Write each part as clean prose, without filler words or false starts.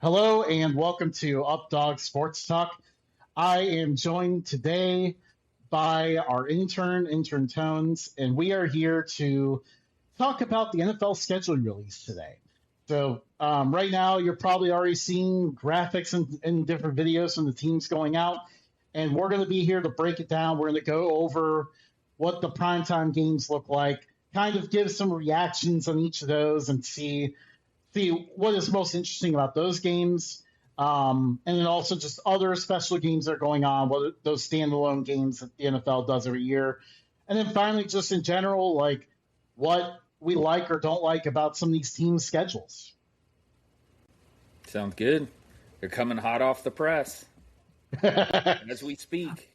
Hello and welcome to Updog Sports Talk. I am joined today by our intern Tones, and we are here to talk about the NFL scheduling release today. So right now, you're probably already seeing graphics and different videos from the teams going out, and we're going to be here to break it down. We're going to go over what the primetime games look like, kind of give some reactions on each of those, and see what is most interesting about those games, and then also just other special games that are going on, what those standalone games that the NFL does every year, and then finally, just in general, like what we like or don't like about some of these teams' schedules. Sounds good. They're coming hot off the press as we speak.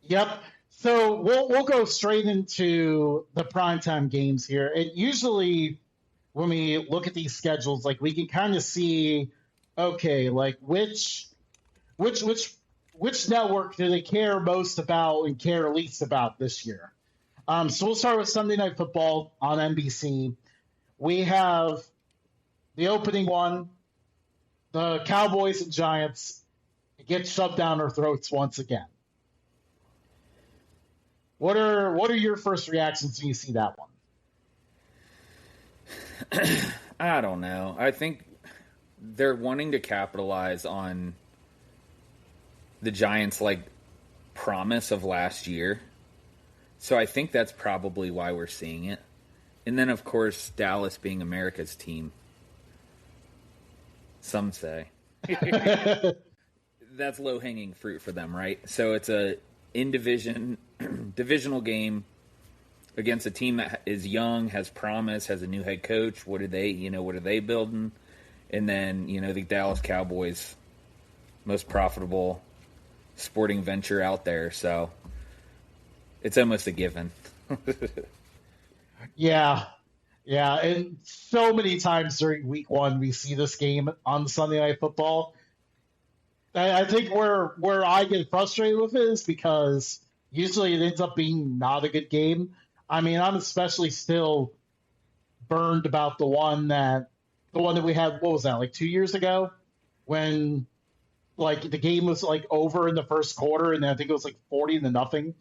Yep. So we'll go straight into the primetime games here. And usually when we look at these schedules, like we can kind of see, okay, like which network do they care most about and care least about this year? So we'll start with Sunday Night Football on NBC. We have the opening one, the Cowboys and Giants get shoved down our throats once again. What are your first reactions when you see that one? I don't know. I think they're wanting to capitalize on the Giants' promise of last year. So I think that's probably why we're seeing it. And then, of course, Dallas being America's team. Some say. That's low-hanging fruit for them, right? So it's a divisional game against a team that is young, has promise, has a new head coach. What are they building? And then, the Dallas Cowboys, most profitable sporting venture out there. So it's almost a given. Yeah. And so many times during week one, we see this game on Sunday Night Football. I think where I get frustrated with it is because usually it ends up being not a good game. I mean, I'm especially still burned about the one that we had. What was that? Like 2 years ago, when the game was over in the first quarter, and I think it was 40-0.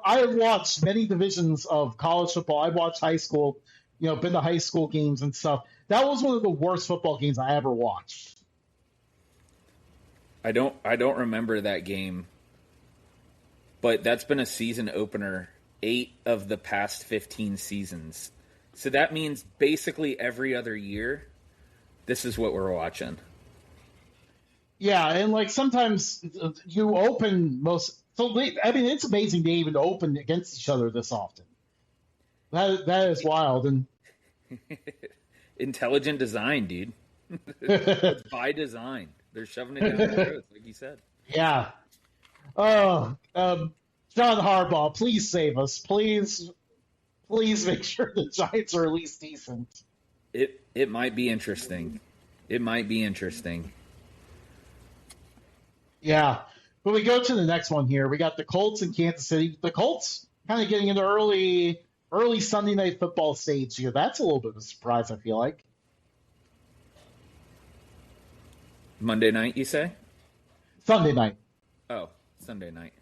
I have watched many divisions of college football. I've watched high school, been to high school games and stuff. That was one of the worst football games I ever watched. I don't remember that game, but that's been a season opener 8 of the past 15 seasons. So that means basically every other year, this is what we're watching. Yeah, and sometimes you open most. So I mean, it's amazing they even open against each other this often. That is wild and intelligent design, dude. It's by design. They're shoving it down their throats, like you said. Yeah. Oh, John Harbaugh, please save us. Please make sure the Giants are at least decent. It might be interesting. Yeah. But we go to the next one here. We got the Colts in Kansas City. The Colts kind of getting into early Sunday Night Football stage here. That's a little bit of a surprise, I feel like. Monday night, you say? Sunday night. Oh, Sunday night.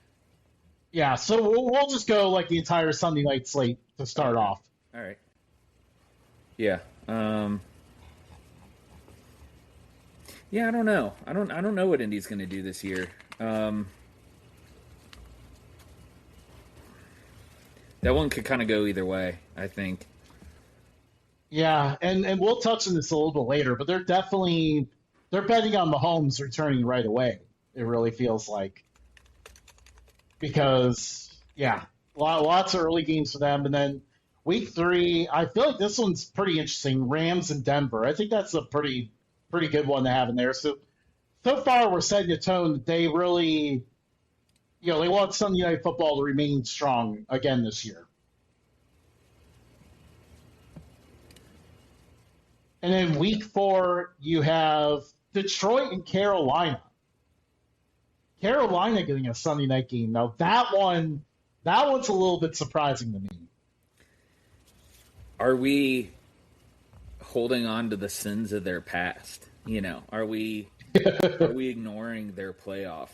Yeah, so we'll just go the entire Sunday night slate to start off. All right. Yeah. Yeah, I don't know. I don't know what Indy's going to do this year. That one could kind of go either way, I think. Yeah, and we'll touch on this a little bit later, but they're betting on Mahomes returning right away. It really feels like, because lots of early games for them, and then week 3, I feel like this one's pretty interesting. Rams and Denver. I think that's a pretty good one to have in there. So far we're setting a tone that they really, they want Sunday Night Football to remain strong again this year. And then week 4, you have Detroit and Carolina. Carolina getting a Sunday night game. Now that one's a little bit surprising to me. Are we holding on to the sins of their past? Are we ignoring their playoff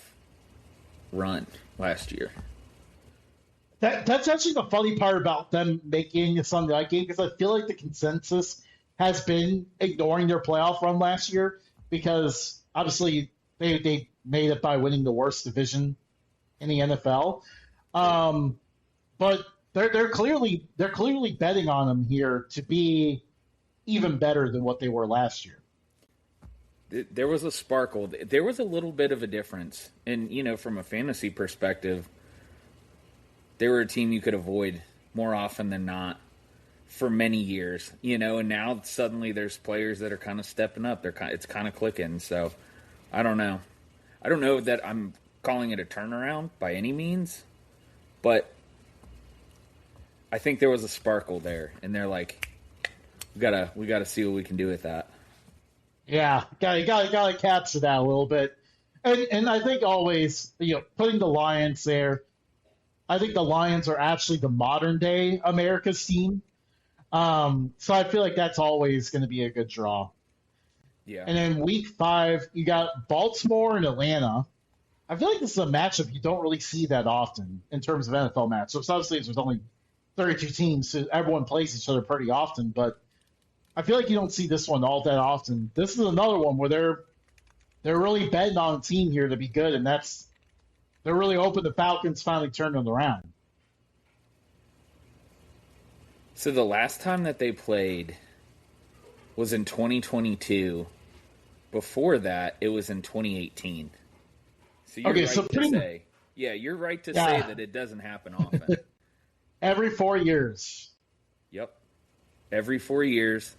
run last year? That's actually the funny part about them making a Sunday night game because I feel like the consensus has been ignoring their playoff run last year because obviously they made it by winning the worst division in the NFL. Right. But they're clearly betting on them here to be even better than what they were last year. There was a sparkle. There was a little bit of a difference. And, from a fantasy perspective, they were a team you could avoid more often than not for many years, and now suddenly there's players that are kind of stepping up. It's kind of clicking. So I don't know. I don't know that I'm calling it a turnaround by any means, but I think there was a sparkle there, and they're like, we gotta see what we can do with that. Yeah, gotta capture that a little bit, and I think always putting the Lions there. I think the Lions are actually the modern day America's team. So I feel like that's always going to be a good draw. Yeah. And then week 5, you got Baltimore and Atlanta. I feel like this is a matchup you don't really see that often in terms of NFL matchups. Obviously, there's only 32 teams, so everyone plays each other pretty often. But I feel like you don't see this one all that often. This is another one where they're really betting on a team here to be good, and they're really hoping the Falcons finally turn them around. So the last time that they played was in 2022. Before that, it was in 2018. So you're right to say, you're right to say that it doesn't happen often. Every 4 years. Yep. Every 4 years.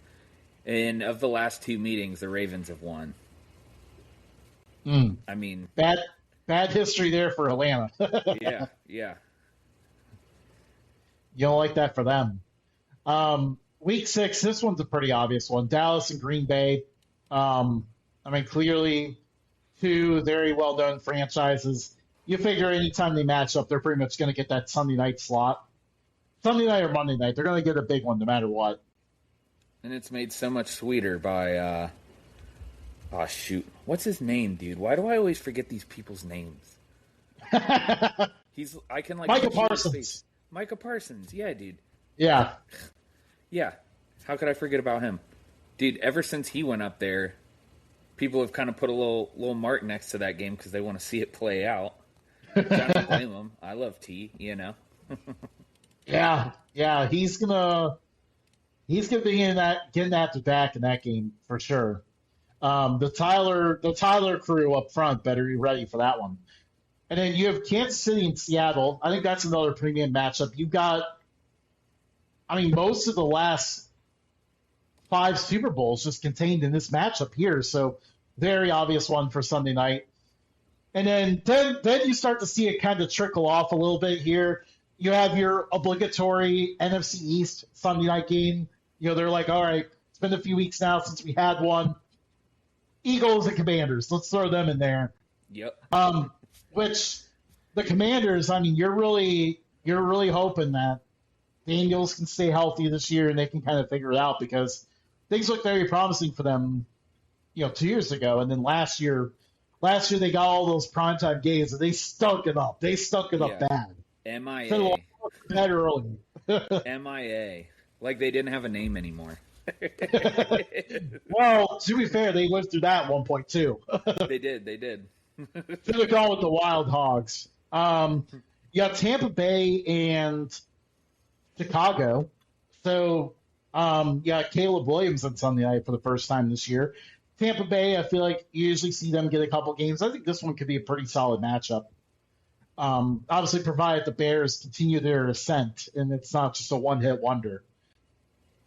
And of the last 2 meetings, the Ravens have won. I mean, bad history there for Atlanta. yeah. You don't like that for them. Week 6, this one's a pretty obvious one. Dallas and Green Bay. Clearly 2 very well-known franchises. You figure anytime they match up, they're pretty much going to get that Sunday night slot. Sunday night or Monday night, they're going to get a big one no matter what. And it's made so much sweeter by, oh, shoot. What's his name, dude? Why do I always forget these people's names? Micah Parsons. Micah Parsons. Yeah, dude. Yeah. Yeah. How could I forget about him? Dude, ever since he went up there, people have kind of put a little mark next to that game because they want to see it play out. I don't blame them. I love T, Yeah. He's gonna be getting that back in that game for sure. The Tyler crew up front better be ready for that one. And then you have Kansas City and Seattle. I think that's another premium matchup. You've got, most of the last 5 Super Bowls just contained in this matchup here. So very obvious one for Sunday night. And then you start to see it kind of trickle off a little bit here. You have your obligatory NFC East Sunday night game. They're like, all right, it's been a few weeks now since we had one. Eagles and Commanders. Let's throw them in there. Yep. Which the Commanders, you're really hoping that Daniels can stay healthy this year and they can kind of figure it out because things look very promising for them, 2 years ago. And then last year they got all those primetime games and they stunk it up. They stunk it up bad. MIA. Bad early. MIA. Like they didn't have a name anymore. Well, to be fair, they went through that at one point too. They did. Should have gone with the Wild Hogs. You got Tampa Bay and Chicago. So, Caleb Williams on Sunday night for the first time this year. Tampa Bay, I feel like you usually see them get a couple games. I think this one could be a pretty solid matchup. Obviously, provided the Bears continue their ascent and it's not just a one-hit wonder.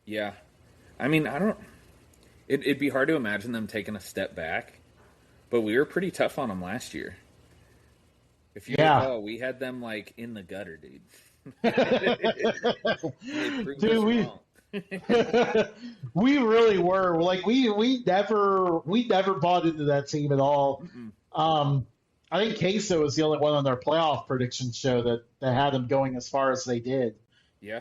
Yeah. It'd be hard to imagine them taking a step back, but we were pretty tough on them last year. If you recall, we had them like in the gutter, dude. Dude, we really were like we never bought into that team at all. I think Queso was the only one on their playoff prediction show that had them going as far as they did. Yeah.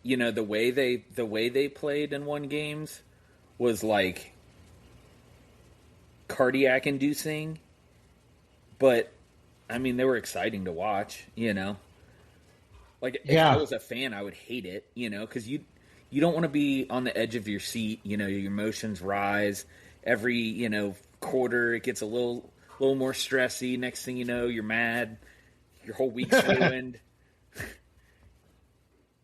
The way they played and won games was like cardiac inducing, but I mean, they were exciting to watch, you know. Like if I Yeah. was a fan, I would hate it, you know, because you don't want to be on the edge of your seat. You know, your emotions rise every quarter. It gets a little more stressy. Next thing you know, you're mad. Your whole week's ruined.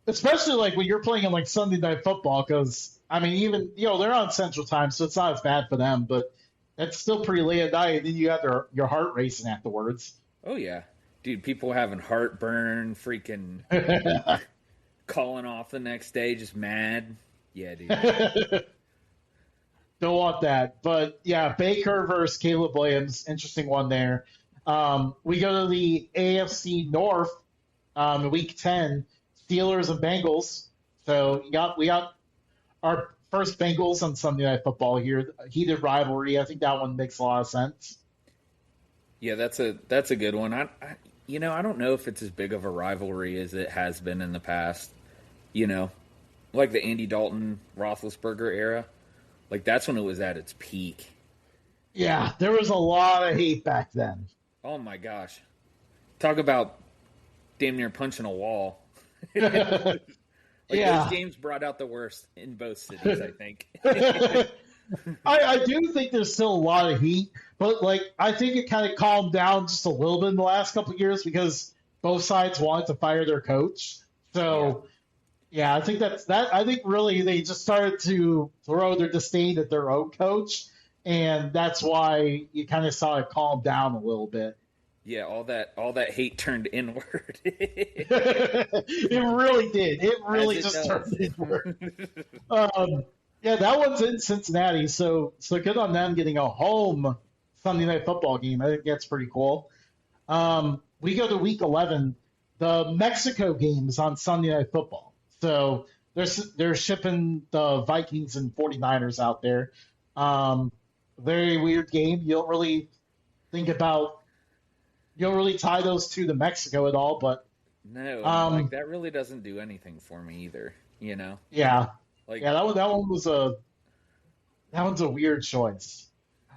Especially like when you're playing on like Sunday Night Football, because I mean, even they're on Central Time, so it's not as bad for them, but it's still pretty late at night, and then you have your heart racing afterwards. Oh yeah, dude. People having heartburn, freaking calling off the next day, just mad. Yeah, dude. Don't want that. But yeah, Baker versus Caleb Williams, interesting one there. We go to the AFC North, Week 10, Steelers and Bengals. So we got our first Bengals on Sunday Night Football here. Heated rivalry. I think that one makes a lot of sense. Yeah, that's a good one. I don't know if it's as big of a rivalry as it has been in the past. You know, like the Andy Dalton Roethlisberger era. Like that's when it was at its peak. Yeah, there was a lot of hate back then. Oh my gosh, talk about damn near punching a wall. Like those Yeah. games brought out the worst in both cities. I think. I do think there's still a lot of heat, but like I think it kind of calmed down just a little bit in the last couple of years because both sides wanted to fire their coach. Yeah. So yeah, I think that's that. I think really they just started to throw their disdain at their own coach, and that's why you kind of saw it calm down a little bit. Yeah, all that hate turned inward. It really did. It As really it just does. turned inward. Yeah, that one's in Cincinnati, so good on them getting a home Sunday night football game. I think that's pretty cool. We go to week 11. The Mexico games on Sunday night football. So they're shipping the Vikings and 49ers out there. Very weird game. Think about you don't really tie those two to Mexico at all, but No, and like um, that really doesn't do anything for me either. You know, yeah, like yeah, that one's a weird choice.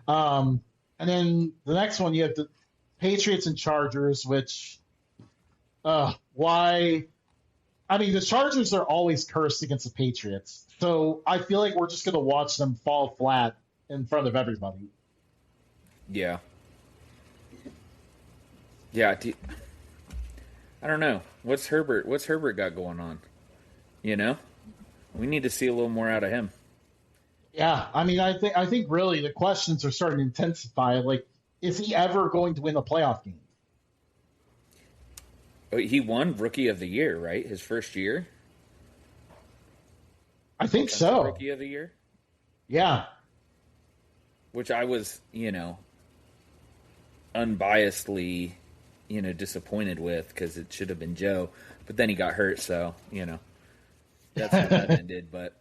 And then the next one you have the Patriots and Chargers, which why? I mean, the Chargers are always cursed against the Patriots, so I feel like we're just gonna watch them fall flat in front of everybody. yeah, yeah. I don't know. What's Herbert got going on? You know, we need to see a little more out of him. Yeah, I mean, I think really the questions are starting to intensify. Like, is he ever going to win a playoff game? Oh, he won Rookie of the Year, right? His first year, I think Offensive so. Rookie of the Year, Yeah, which I was, unbiasedly, disappointed with because it should have been Joe, but then he got hurt, so that's how that ended. But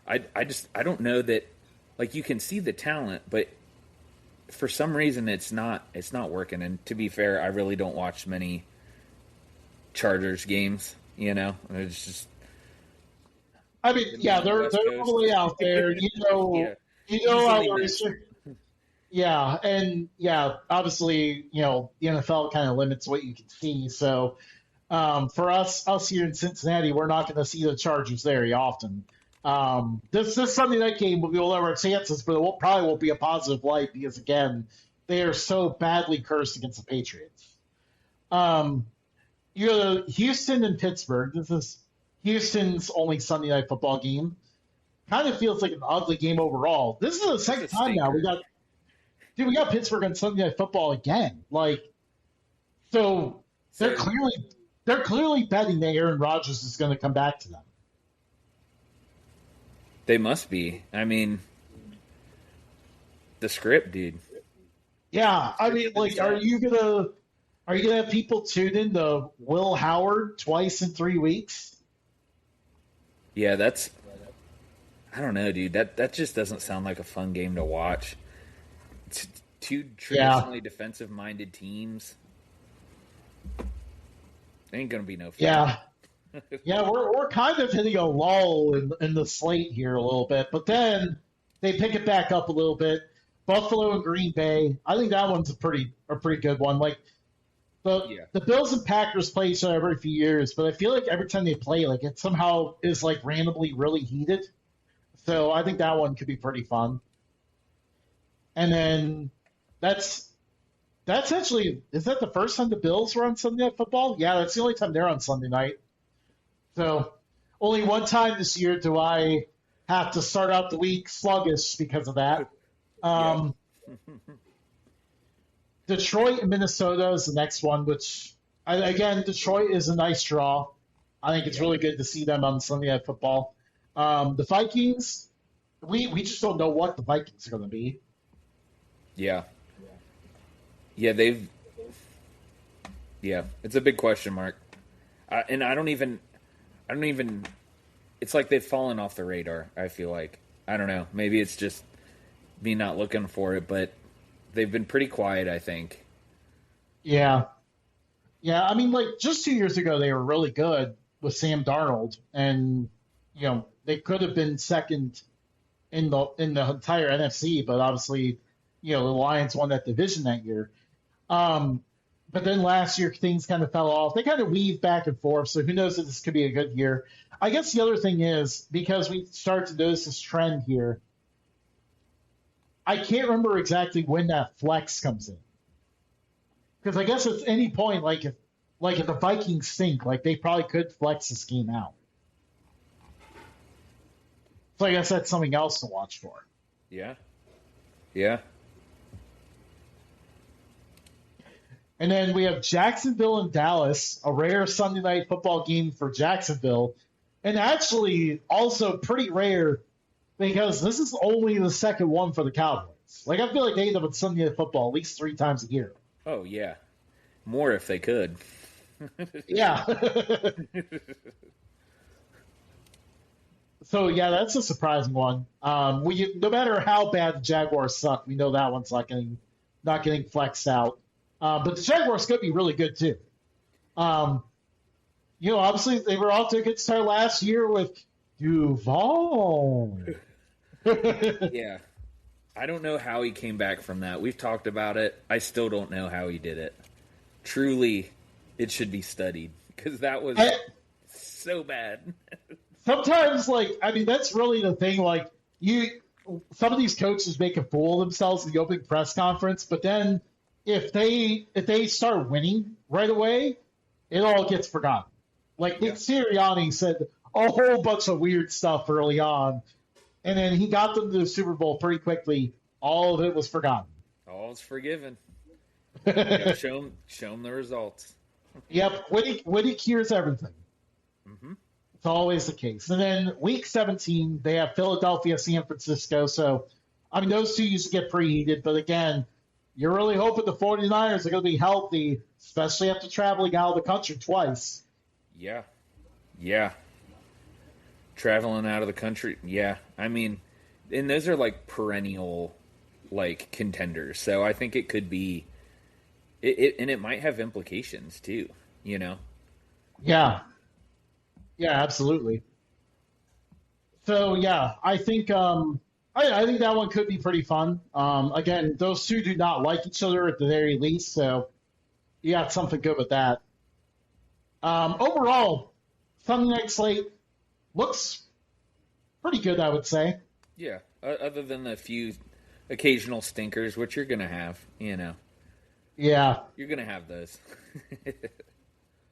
I don't know that, like, you can see the talent, but for some reason it's not working. And to be fair, I really don't watch many Chargers games. It's just I mean, them yeah, being on the they're West Coast. really out there. Yeah, You know how easily we're missed. yeah, and yeah, obviously, the NFL kind of limits what you can see. So for us here in Cincinnati, we're not going to see the Chargers very often. This Sunday night game will have our chances, but probably won't be a positive light because again, they are so badly cursed against the Patriots. Um, you go to Houston and Pittsburgh. This is Houston's only Sunday night football game. Kind of feels like an ugly game overall. This is the It's second a time now stinker. we got Pittsburgh on Sunday night football again. Like, so they're So clearly they're clearly betting that Aaron Rodgers is going to come back to them. they must be. I mean, the script, dude. Yeah, I Script mean, has been like, set. are you gonna have people tune in to Will Howard twice in 3 weeks? Yeah, that's. I don't know, dude. That just doesn't sound like a fun game to watch. It's two Yeah, traditionally defensive-minded teams. Ain't gonna be no fun. yeah. Yeah, we're kind of hitting a lull in the slate here a little bit, but then they pick it back up a little bit. Buffalo and Green Bay. I think that one's a pretty good one. Like Yeah. the Bills and Packers play each other every few years, but I feel like every time they play, like it somehow is like randomly really heated. So I think that one could be pretty fun. And then that's that's actually, is that the first time the Bills were on Sunday Night Football? Yeah, that's the only time they're on Sunday night. So only one time this year do I have to start out the week sluggish because of that. Yep. Um, Detroit and Minnesota is the next one, which again, Detroit is a nice draw. I think it's Yep. really good to see them on Sunday Night Football. The Vikings, we just don't know what the Vikings are going to be. Yeah. Yeah, they've. Yeah, it's a big question mark. And I don't even. I don't even. It's like they've fallen off the radar, I feel like. I don't know. Maybe it's just me not looking for it, but they've been pretty quiet, I think. Yeah, yeah. I mean, like just 2 years ago, they were really good with Sam Darnold, and they could have been second in the entire NFC, but obviously, the Lions won that division that year. Um, but then last year things kind of fell off. They kind of weave back and forth, so who knows if this could be a good year. I guess the other thing is because we start to notice this trend here. I can't remember exactly when that flex comes in because I guess at any point, like if the Vikings stink, like they probably could flex this game out. So I guess that's something else to watch for. Yeah. Yeah. And then we have Jacksonville and Dallas, a rare Sunday night football game for Jacksonville, and actually also pretty rare because this is only the second one for the Cowboys. Like I feel like they end up with Sunday night football at least 3 times a year. Oh, yeah. More if they could. Yeah. So yeah, that's a surprising one. We no matter how bad the Jaguars suck, we know that one's not getting flexed out. But the Jaguars could be really good too. Um, obviously they were off to a good start last year with Duval. Yeah. I don't know how he came back from that. We've talked about it. I still don't know how he did it. Truly, it should be studied because that was I, so bad. Sometimes, like, I mean, that's really the thing. Like, some of these coaches make a fool of themselves in the opening press conference, but then if they start winning right away, it all gets forgotten. Like Nick Yeah. Sirianni said a whole bunch of weird stuff early on, and then he got them to the Super Bowl pretty quickly. All of it was forgotten. All's forgiven. You got to show him the results. Yep, Witty cures everything. Hmm. It's always the case. And then week 17, they have Philadelphia, San Francisco. So, I mean, those two used to get preheated. But again, you're really hoping the 49ers are going to be healthy, especially after traveling out of the country twice. Yeah. Yeah. Traveling out of the country. Yeah. I mean, and those are like perennial like contenders. So I think it could be and it might have implications too, you know. Yeah. Yeah, absolutely. So, yeah, I think that one could be pretty fun. Again, those two do not like each other at the very least. So, you got something good with that. Overall, Sunday Night Slate looks pretty good, I would say. Yeah. Other than the few occasional stinkers, which you're gonna have, you know, Yeah, you're gonna have those.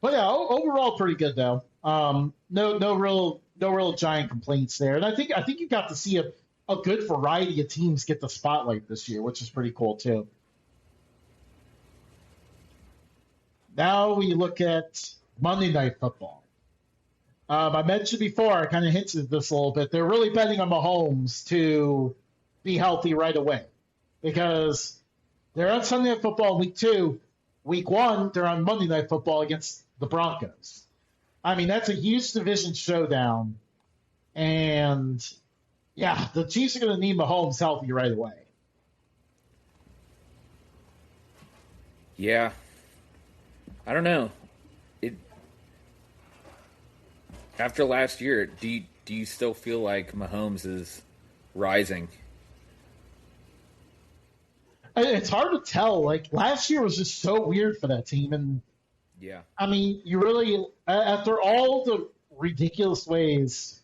but yeah, overall pretty good though. No real giant complaints there, and I think you got to see a good variety of teams get the spotlight this year, which is pretty cool too. Now we look at Monday Night Football. I mentioned before, I kind of hinted at this a little bit. They're really betting on Mahomes to be healthy right away because they're on Sunday Night Football in week 2. Week 1, they're on Monday Night Football against the Broncos. I mean, that's a huge division showdown. And yeah, the Chiefs are going to need Mahomes healthy right away. Yeah. I don't know. It After last year, do you still feel like Mahomes is rising? It's hard to tell. Like last year was just so weird for that team, and Yeah, I mean, you really after all the ridiculous ways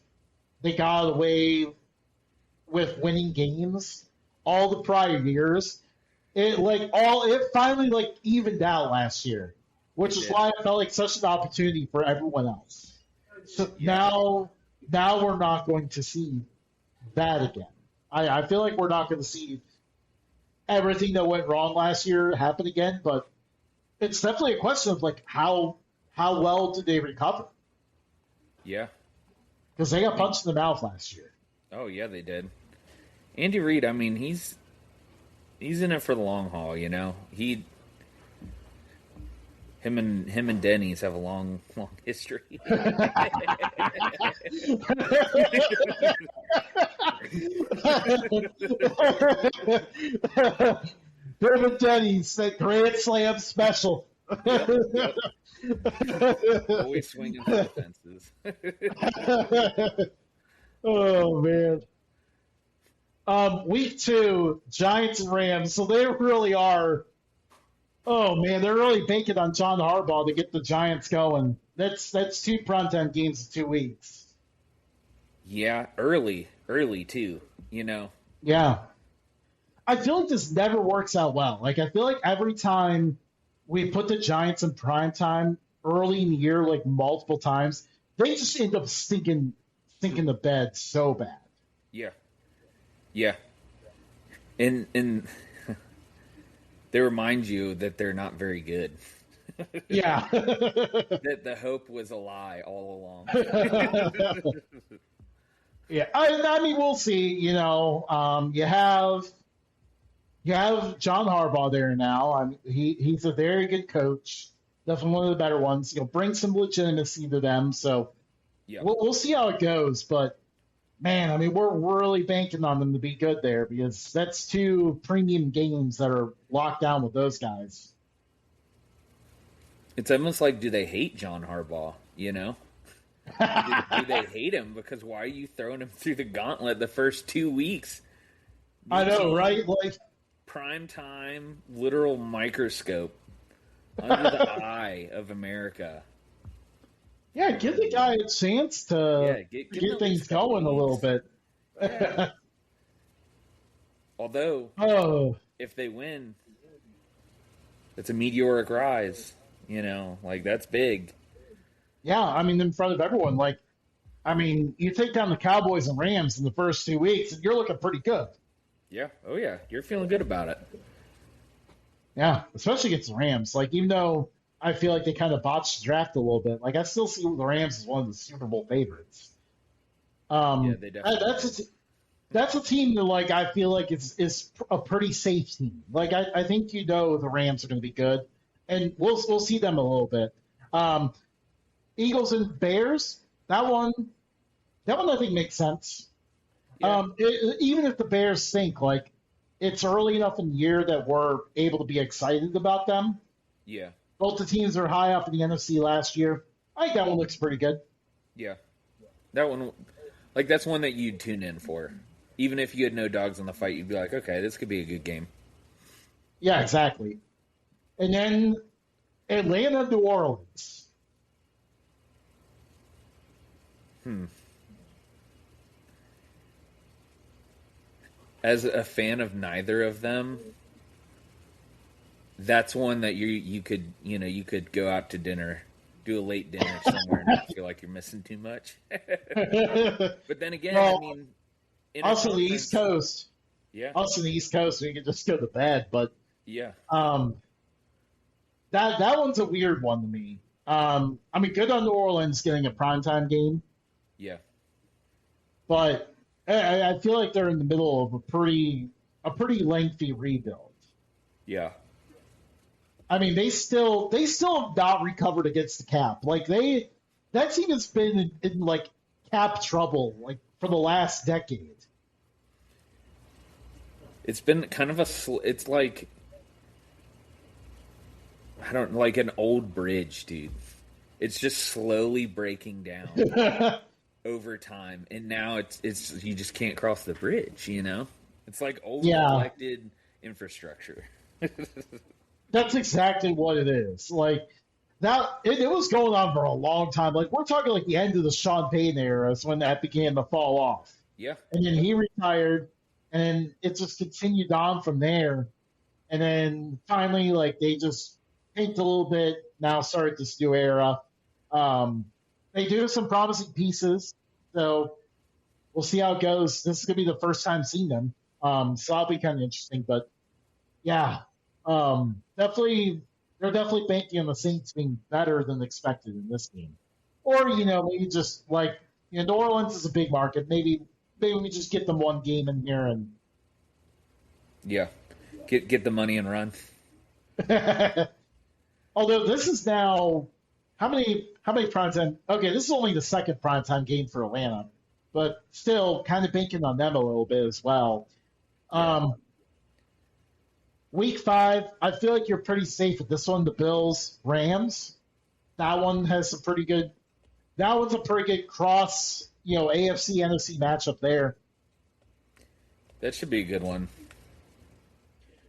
they got away with winning games all the prior years, it finally like evened out last year, which it is did. why I felt like such an opportunity for everyone else. So Yeah, now we're not going to see that again. I feel like we're not going to see everything that went wrong last year happen again, but it's definitely a question of like how well did they recover? yeah. Because they I got mean, punched in the mouth last year. oh yeah, they did. Andy Reid, I mean, he's in it for the long haul. Him and Denny's have a long history. Dermot Denny's that Grand Slam special. Yep, yep. Always swinging for the fences. Oh man. Week two, Giants and Rams. So they really are. Oh man, they're really banking on John Harbaugh to get the Giants going. That's two primetime games in 2 weeks. Yeah, early too. You know. Yeah, I feel like this never works out well. Like I feel like every time we put the Giants in primetime early in the year, like multiple times, they just end up stinking the bed so bad. Yeah, yeah, and they remind you that they're not very good. Yeah. That the hope was a lie all along. Yeah, I mean, we'll see. You have John Harbaugh there now. He's a very good coach, definitely one of the better ones. He'll bring some legitimacy to them. So Yep. we'll see how it goes. But man, I mean, we're really banking on them to be good there because that's two premium games that are locked down with those guys. It's almost like, do they hate John Harbaugh? Do they hate him? Because why are you throwing him through the gauntlet the first 2 weeks? I New know, right? team, Like, prime time, literal microscope under the eye of America. yeah, give the guy a chance to Yeah, give him get at least things a couple going a little weeks. bit. Yeah. Although, Oh, if they win, it's a meteoric rise. Like that's big. yeah, I mean, in front of everyone. Like, I mean, you take down the Cowboys and Rams in the first 2 weeks, and you're looking pretty good. Yeah. Oh yeah. You're feeling good about it. Yeah, especially against the Rams. Like, even though I feel like they kind of botched the draft a little bit, like I still see the Rams as one of the Super Bowl favorites. Yeah, they definitely That's are. that's a team that like I feel like is a pretty safe team. Like I think the Rams are going to be good, and we'll see them a little bit. Um, Eagles and Bears. That one I think makes sense. Yeah. Even if the Bears stink, like it's early enough in the year that we're able to be excited about them. Yeah. Both the teams are high up in the NFC last year. I think that one looks pretty good. Yeah. That one, like that's one that you'd tune in for. Even if you had no dogs in the fight, you'd be like, okay, this could be a good game. Yeah, exactly. And then Atlanta, New Orleans. Hmm. As a fan of neither of them, that's one that you could go out to dinner, do a late dinner somewhere, and not feel like you're missing too much. But then again, I Well, mean, in a us on the East conference, Coast, yeah, we can just go to bed. But yeah, um, that one's a weird one to me. I mean, good on New Orleans getting a primetime game, yeah, but I feel like they're in the middle of a pretty lengthy rebuild. yeah. I mean, they still have not recovered against the cap. Like that team has been in like cap trouble like for the last decade. It's been kind of it's like I don't like an old bridge, dude. It's just slowly breaking down over time, and now it's you just can't cross the bridge. It's like old Yeah, neglected infrastructure. that's exactly what it is. Like it was going on for a long time. Like we're talking like the end of the Sean Payton era is when that began to fall off. Yeah, And then he retired, and it just continued on from there. And then finally, like they just tanked a little bit. Now start this new era. Um, they do have some promising pieces, so we'll see how it goes. This is gonna be the first time seeing them, so that'll be kind of interesting. But yeah, definitely they're definitely banking on the Saints being better than expected in this game, or maybe just like New Orleans is a big market. Maybe we just get them one game in here and yeah. Get the money and run. although this is now how many primetime? Okay, this is only the second primetime game for Atlanta, but still kind of banking on them a little bit as well. Yeah, Um, week 5, I feel like you're pretty safe with this one. The Bills Rams. That one has some pretty good. That one's a pretty good cross. AFC NFC matchup there. that should be a good one.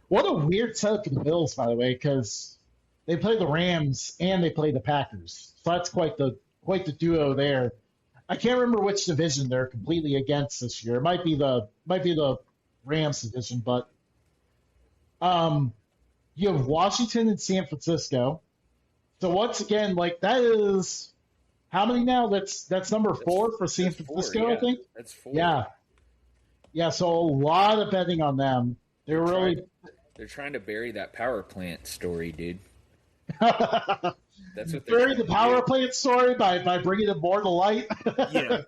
What a weird setup for the Bills, by the way, because they play the Rams and they play the Packers. So that's quite the duo there. I can't remember which division they're completely against this year. It might be the Rams division, but um, you have Washington and San Francisco. So once again, like that is how many now? That's number That's 4 for San that's four. Francisco, I Yeah, think. that's four. Yeah, yeah. So a lot of betting on them. They're They're trying. really They're trying to bury that power plant story, dude. That's what they're bury trying the to power do. plant story by bringing it more to light. Yeah.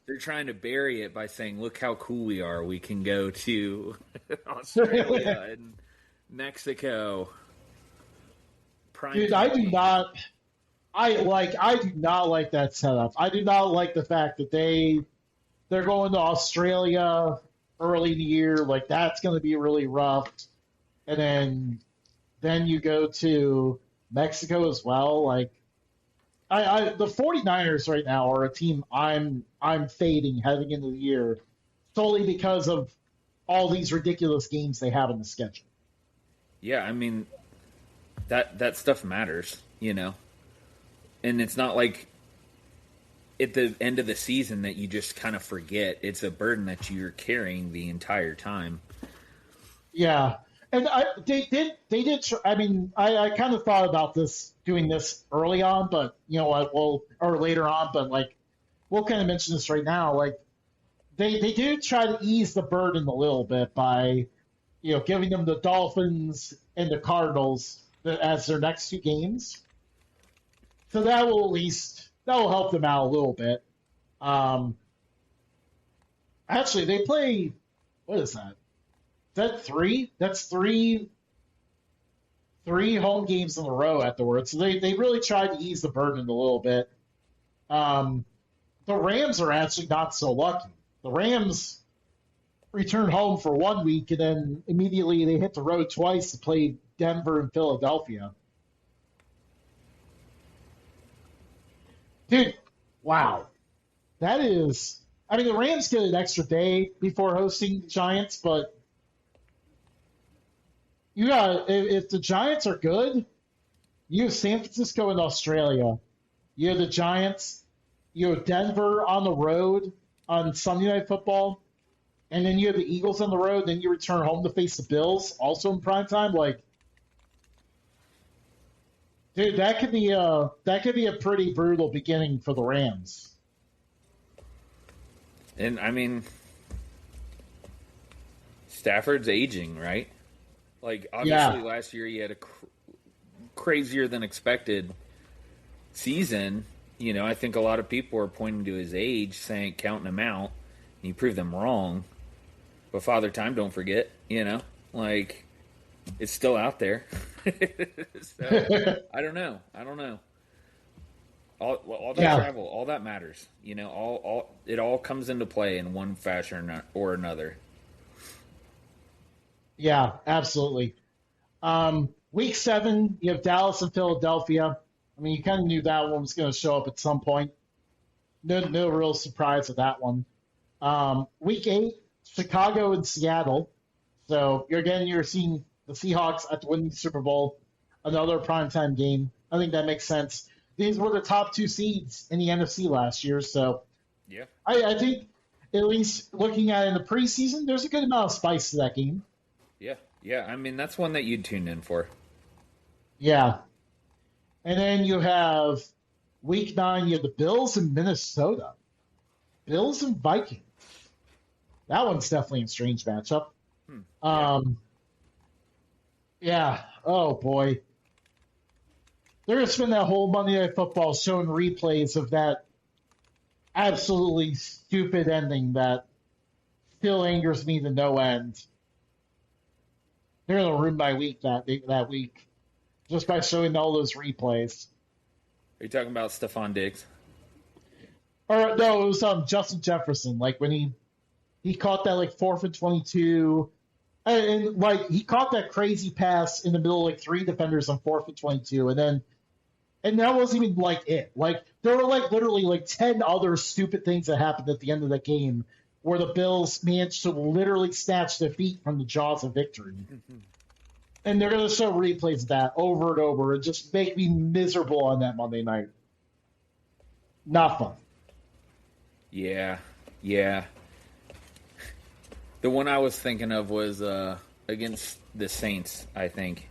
They're trying to bury it by saying, "Look how cool we are. We can go to Australia and Mexico." Prime Dude, time games. I do not like that setup. I do not like the fact that they're going to Australia early in the year. Like that's going to be really rough. And then you go to Mexico as well. Like the 49ers right now are a team I'm fading heading into the year solely because of all these ridiculous games they have in the schedule. Yeah, I mean that stuff matters. And it's not like at the end of the season that you just kind of forget. It's a burden that you're carrying the entire time. Yeah, and I mean, I kind of thought about this doing this early on, but or later on, but like we'll kind of mention this right now. Like they do try to ease the burden a little bit by giving them the Dolphins and the Cardinals as their next 2 games. So that will help them out a little bit. Um, actually, they play. What is that? Is that 3? That's three home games in a row afterwards. So they really tried to ease the burden a little bit. Um, the Rams are actually not so lucky. The Rams return home for 1 week and then immediately they hit the road twice to play Denver and Philadelphia. Dude, wow. That is. I mean, the Rams get an extra day before hosting the Giants, but if the Giants are good, you have San Francisco and Australia. You have the Giants. You have Denver on the road on Sunday Night Football, and then you have the Eagles on the road. Then you return home to face the Bills, also in prime time. Like, dude, that could be a pretty brutal beginning for the Rams. And I mean, Stafford's aging, right? Like obviously Yeah, last year he had a crazier than expected season. I think a lot of people are pointing to his age, saying counting him out, and you prove them wrong. But Father Time, don't forget. Like it's still out there. So I don't know. I don't know. All that yeah, travel, all that matters. All it all comes into play in one fashion or another. yeah, absolutely. Week 7, you have Dallas and Philadelphia. I mean, you kind of knew that one was going to show up at some point. No real surprise with that one. Week 8, Chicago and Seattle. So you're seeing the Seahawks at the winning Super Bowl, another primetime game. I think that makes sense. These were the top 2 seeds in the NFC last year, so Yeah. I think at least looking at it in the preseason, there's a good amount of spice to that game. Yeah. Yeah. I mean, that's one that you'd tune in for. Yeah, and then you have week 9. You have the Bills in Minnesota, Bills and Vikings. That one's definitely a strange matchup. Yeah. Um, yeah. Oh boy. They're going to spend that whole Monday Night Football showing replays of that absolutely stupid ending that still angers me to no end. They're going to ruin my week that week just by showing all those replays. Are you talking about Stephon Diggs? Or no, it was Justin Jefferson. Like when he caught that like 4th and 22, and like he caught that crazy pass in the middle of like 3 defenders on 4th and 22, and that wasn't even like it. Like there were like literally like 10 other stupid things that happened at the end of the game where the Bills managed to literally snatch defeat from the jaws of victory. And they're going to show replays of that over and over and just make me miserable on that Monday night. Not fun. Yeah. Yeah. The one I was thinking of was against the Saints, I think.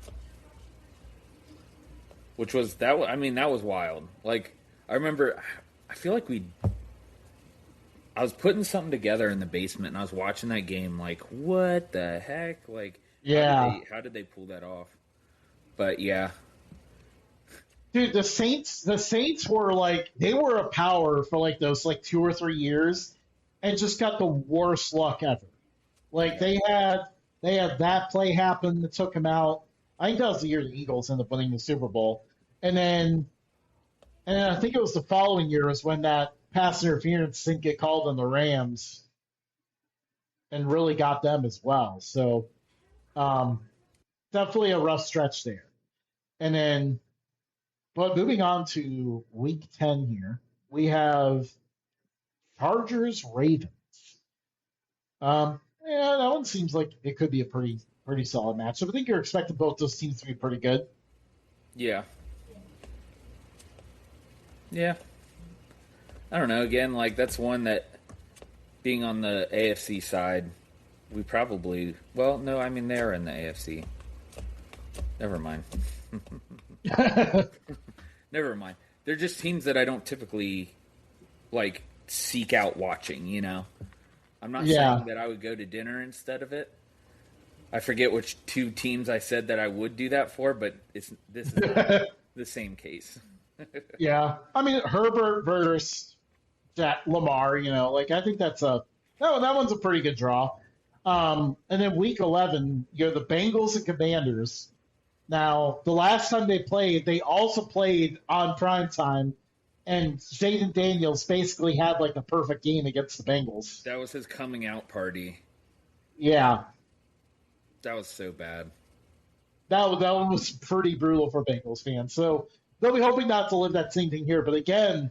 Which was that? I mean, that was wild. Like I remember, I feel like I was putting something together in the basement, and I was watching that game. Like, what the heck? Like, Yeah. how did they pull that off? But yeah, Dude, the Saints were like they were a power for like those like 2 or 3 years and just got the worst luck ever. Like they had that play happen that took him out. I think that was the year the Eagles ended up winning the Super Bowl. And then I think it was the following year was when that pass interference didn't get called on the Rams and really got them as well. So um, definitely a rough stretch there. And then but moving on to week 10 here, we have Chargers Ravens. Yeah, that one seems like it could be a pretty solid matchup. I think you're expecting both those teams to be pretty good. yeah, yeah. I don't know. Again, like that's one that being on the AFC side, we probably. Well, no, I mean they're in the AFC. Never mind. Never mind. They're just teams that I don't typically like seek out watching. I'm not Yeah. saying that I would go to dinner instead of it. I forget which 2 teams I said that I would do that for, but this is not the same case. Yeah. I mean, Herbert versus Lamar, like I think that one's a pretty good draw. And then week 11, you're the Bengals and Commanders. Now, the last time they also played on prime time, and Jaden Daniels basically had like a perfect game against the Bengals. That was his coming out party. Yeah, That was so bad. that one was pretty brutal for Bengals fans. So they'll be hoping not to live that same thing here. But again,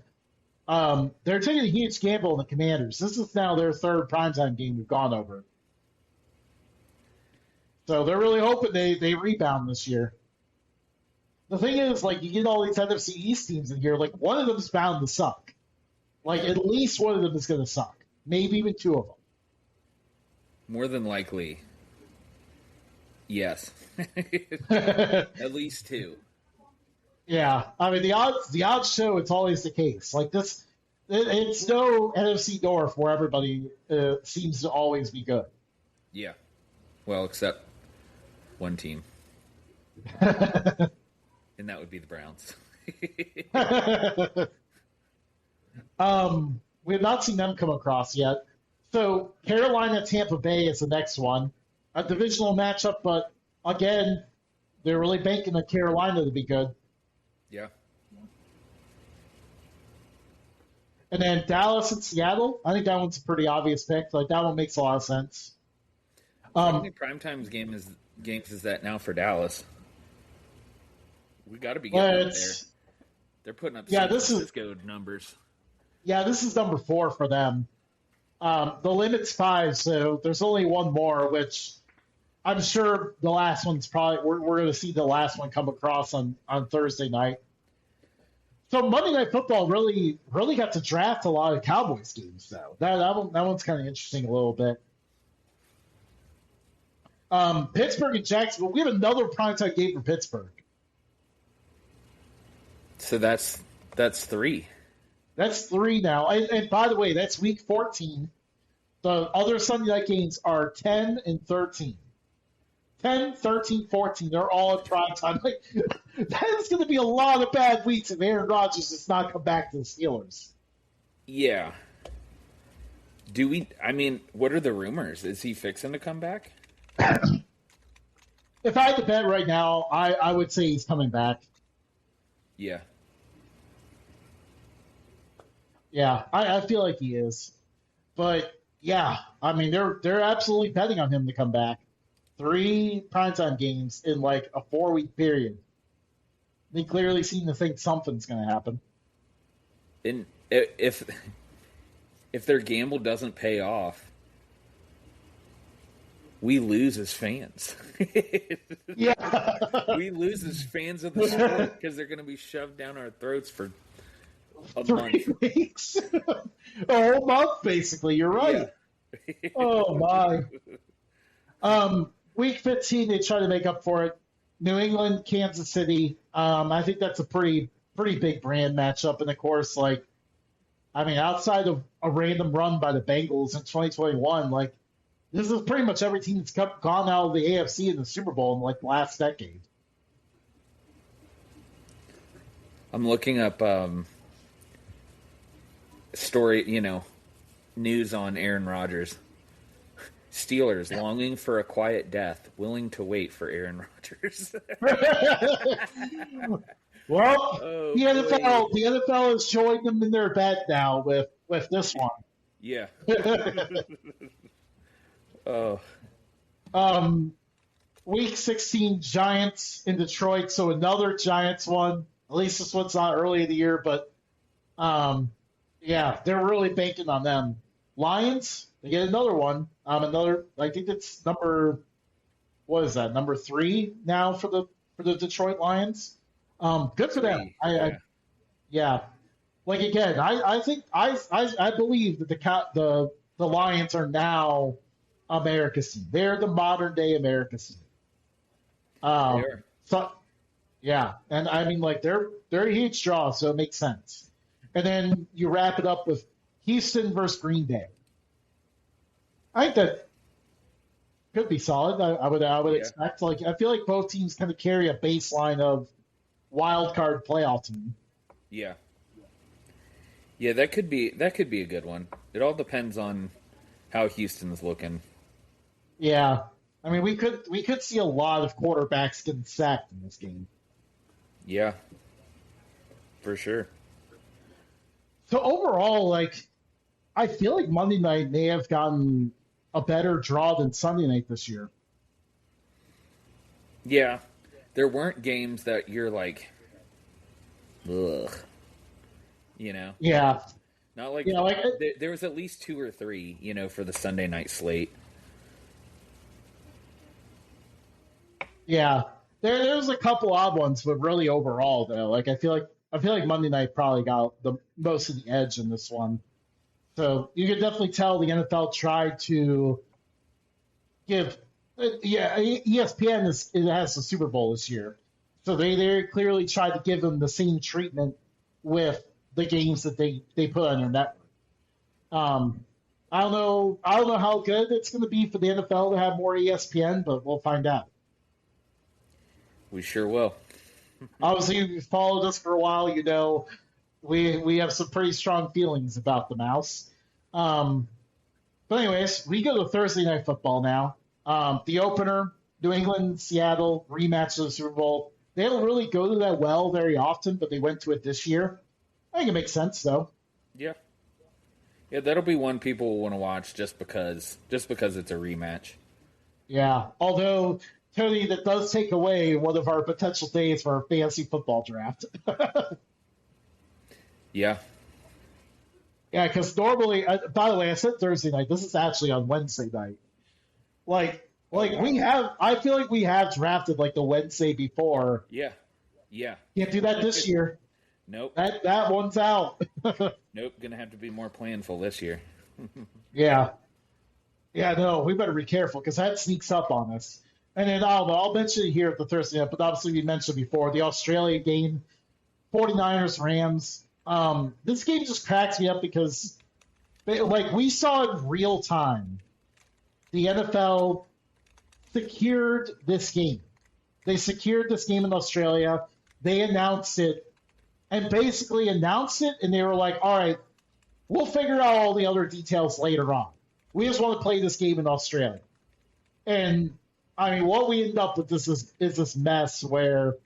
they're taking a huge gamble on the Commanders. This is now their third primetime game we've gone over. So they're really hoping they rebound this year. The thing is, like, you get all these NFC East teams in here, like, one of them is bound to suck. Like, at least one of them is going to suck. Maybe even 2 of them. More than likely, yes. At least 2. Yeah. I mean, the odds show it's always the case. Like, it's no NFC North where everybody seems to always be good. Yeah. Well, except one team, and that would be the Browns. We have not seen them come across yet. So Carolina, Tampa Bay is the next one, a divisional matchup. But again, they're really banking on Carolina to be good. Yeah. And then Dallas and Seattle. I think that one's a pretty obvious pick. Like that one makes a lot of sense. How many primetime games is that now for Dallas? We got to be getting up there. They're putting up Yeah, San this is Francisco numbers. this is number 4 for them. The limit's 5, so there's only one more, which I'm sure the last one's probably we're going to see the last one come across on Thursday night. So Monday Night Football really got to draft a lot of Cowboys games though. That one's kind of interesting a little bit. Pittsburgh and Jacksonville. We have another primetime game for Pittsburgh. So that's 3. That's 3 now. And by the way, that's week 14. The other Sunday night games are 10 and 13. 10, 13, 14. They're all in prime time. Like, that is going to be a lot of bad weeks if Aaron Rodgers does not come back to the Steelers. Yeah. What are the rumors? Is he fixing to come back? If I had to bet right now, I would say he's coming back. Yeah. Yeah, I feel like he is. But yeah, I mean they're absolutely betting on him to come back. 3 primetime games in like a 4-week period. They clearly seem to think something's going to happen. And if their gamble doesn't pay off, we lose as fans. Yeah, We lose as fans of the sport because they're going to be shoved down our throats for a 3 month. weeks, a whole month basically. You're right. Yeah. Oh my. Week 15, they try to make up for it. New England, Kansas City. I think that's a pretty big brand matchup, and of course, outside of a random run by the Bengals in 2021, like this is pretty much every team that's gone out of the AFC in the Super Bowl in like the last decade. I'm looking up news on Aaron Rodgers. Steelers longing for a quiet death, willing to wait for Aaron Rodgers. Well, Oh, the NFL has joined them in their bet now with this one. Yeah. Oh, Week 16, Giants in Detroit, so another Giants one. At least this one's not early in the year, but yeah, they're really banking on them. Lions, they get another one. I think it's number 3 now for the Detroit Lions. Good for them. Yeah. Like again, I think I believe that the Lions are now America's team. They're the modern day America's team. So yeah, and I mean like they're a huge draw, so it makes sense. And then you wrap it up with Houston versus Green Bay. I think that could be solid. I would expect. Like I feel like both teams kind of carry a baseline of wild card playoff team. yeah. Yeah, that could be a good one. It all depends on how Houston's looking. Yeah, I mean we could see a lot of quarterbacks getting sacked in this game. Yeah. For sure. So overall, like I feel like Monday night may have gotten a better draw than Sunday night this year. Yeah. There weren't games that you're like, ugh. Yeah, Not like, there was at least 2 or 3, for the Sunday night slate. yeah. There's a couple odd ones, but really overall though, like I feel like Monday night probably got the most of the edge in this one. So you can definitely tell the NFL tried to give. Yeah, ESPN has the Super Bowl this year, so they clearly tried to give them the same treatment with the games that they put on their network. I don't know how good it's going to be for the NFL to have more ESPN, but we'll find out. We sure will. Obviously, if you've followed us for a while, we have some pretty strong feelings about the Mouse. But anyways, we go to Thursday Night Football now. The opener, New England, Seattle, rematch of the Super Bowl. They don't really go to that well very often, but they went to it this year. I think it makes sense, though. Yeah. Yeah, that'll be one people will want to watch just because it's a rematch. Yeah, although, Tony, that does take away one of our potential days for our fantasy football draft. Yeah. Yeah, because normally, by the way, I said Thursday night. This is actually on Wednesday night. Oh Like we wow. have, I feel like we have drafted like the Wednesday before. Yeah. Yeah. Can't do that this year. Nope. That one's out. Nope. Gonna have to be more planful this year. Yeah, yeah. No, we better be careful because that sneaks up on us. And then I'll mention it here at the Thursday night, but obviously we mentioned before the Australia game, 49ers Rams. This game just cracks me up because like we saw in real time the NFL secured this game. They secured this game in Australia. They announced it and basically announced it, and they were like, all right, we'll figure out all the other details later on. We just want to play this game in Australia. And I mean, what we end up with is this mess where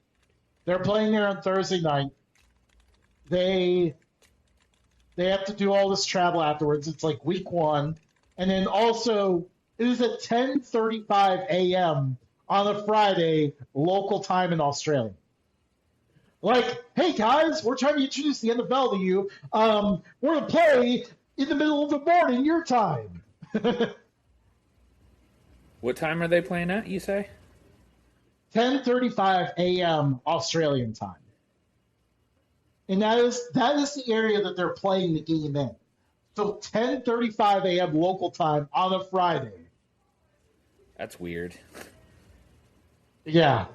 they're playing there on Thursday night. They have to do all this travel afterwards. It's like week one, and then also it is at 10:35 a.m. on a Friday local time in Australia. Like, hey guys, we're trying to introduce the NFL to you. We're gonna play in the middle of the morning your time. What time are they playing at? You say? 10:35 a.m. Australian time, and that is the area that they're playing the game in. So 10:35 a.m. local time on a Friday. That's weird. Yeah,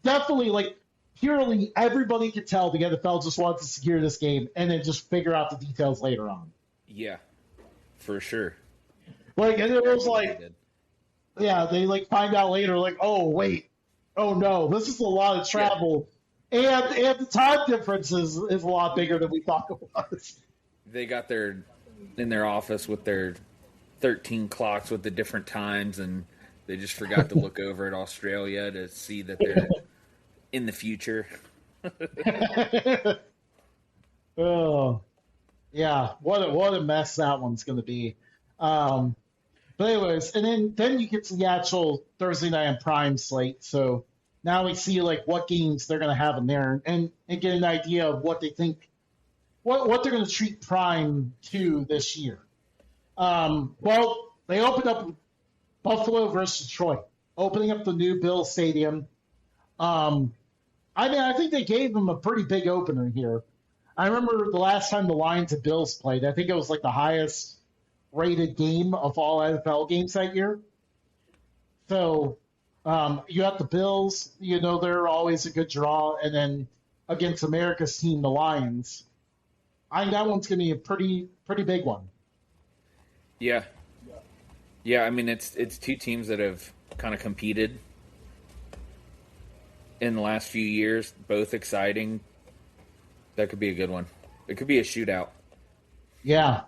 definitely like purely everybody could tell the NFL just wants to secure this game and then just figure out the details later on. Yeah, for sure. Like, and it was They like, did. yeah, they like find out later, like, oh wait, oh no, this is a lot of Yeah, travel, and the time difference is a lot bigger than we thought it was. they got their in their office with their 13 clocks with the different times, and they just forgot to look over at Australia to see that they're in the future. Oh yeah, what a mess that one's going to be. Um, but anyways, and then you get to the actual Thursday night and prime slate. So now we see like what games they're going to have in there, and get an idea of what they think, what they're going to treat prime to this year. Well, they opened up Buffalo versus Detroit, opening up the new Bill Stadium. Um, I mean, I think they gave them a pretty big opener here. I remember the last time the Lions and Bills played. I think it was like the highest rated game of all NFL games that year. So you have the Bills. You know they're always a good draw, and then against America's team, the Lions. I think that one's going to be a pretty big one. Yeah, yeah. I mean, it's two teams that have kind of competed in the last few years, both exciting. That could be a good one. It could be a shootout. Yeah,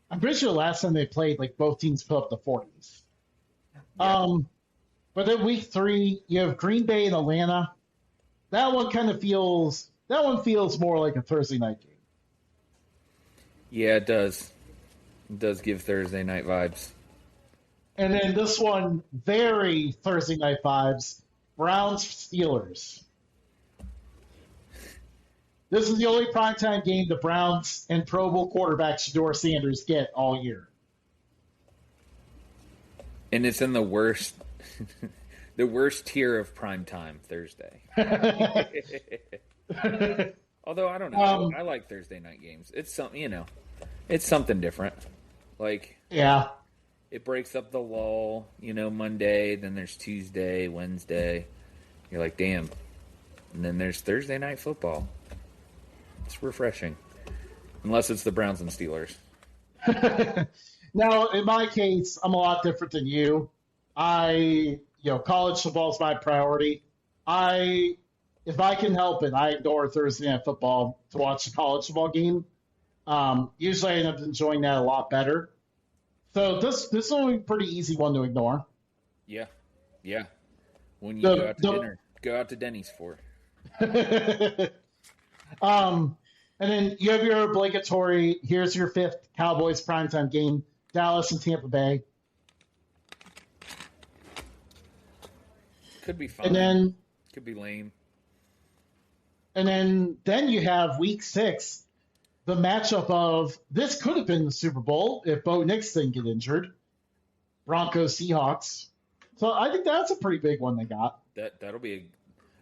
I'm pretty sure the last time they played, like both teams put up the 40s. Yeah, But then week three, you have Green Bay and Atlanta. That one feels more like a Thursday night game. yeah. It does. It does give Thursday night vibes. And then this one, very Thursday night vibes. Browns Steelers. This is the only primetime game the Browns and Pro Bowl quarterback Shador Sanders get all year. And it's in the worst, the worst tier of primetime Thursday. Although I don't know, um, I like Thursday night games. It's something, it's something different. Like yeah, it breaks up the lull. Monday, then there's Tuesday, Wednesday. You're like, damn. And then there's Thursday night football. It's refreshing, unless it's the Browns and Steelers. Now, in my case, I'm a lot different than you. College football is my priority. If I can help it, I ignore Thursday night football to watch the college football game. Usually, I end up enjoying that a lot better. So this will be a pretty easy one to ignore. Yeah, yeah. When you go The out to dinner, go out to Denny's for. the and then you have your obligatory. Here's your fifth Cowboys primetime game: Dallas and Tampa Bay. Could be And fine. then Could be lame. And then you have week 6, the matchup of this could have been the Super Bowl if Bo Nix didn't get injured. Broncos Seahawks. So I think that's a pretty big one they got. That'll be.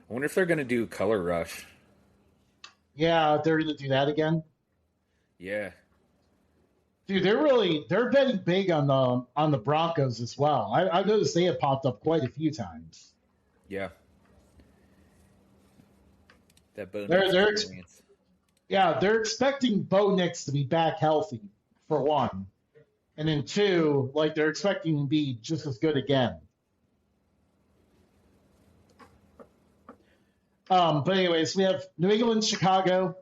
I wonder if they're going to do Color Rush. Yeah, they're going to do that again. Yeah. Dude, they're betting big on the Broncos as well. I've noticed they have popped up quite a few times. Yeah. That bonus. They're expecting Bo Nix to be back healthy for one, and then two, like they're expecting him to be just as good again. But anyways, we have New England, Chicago.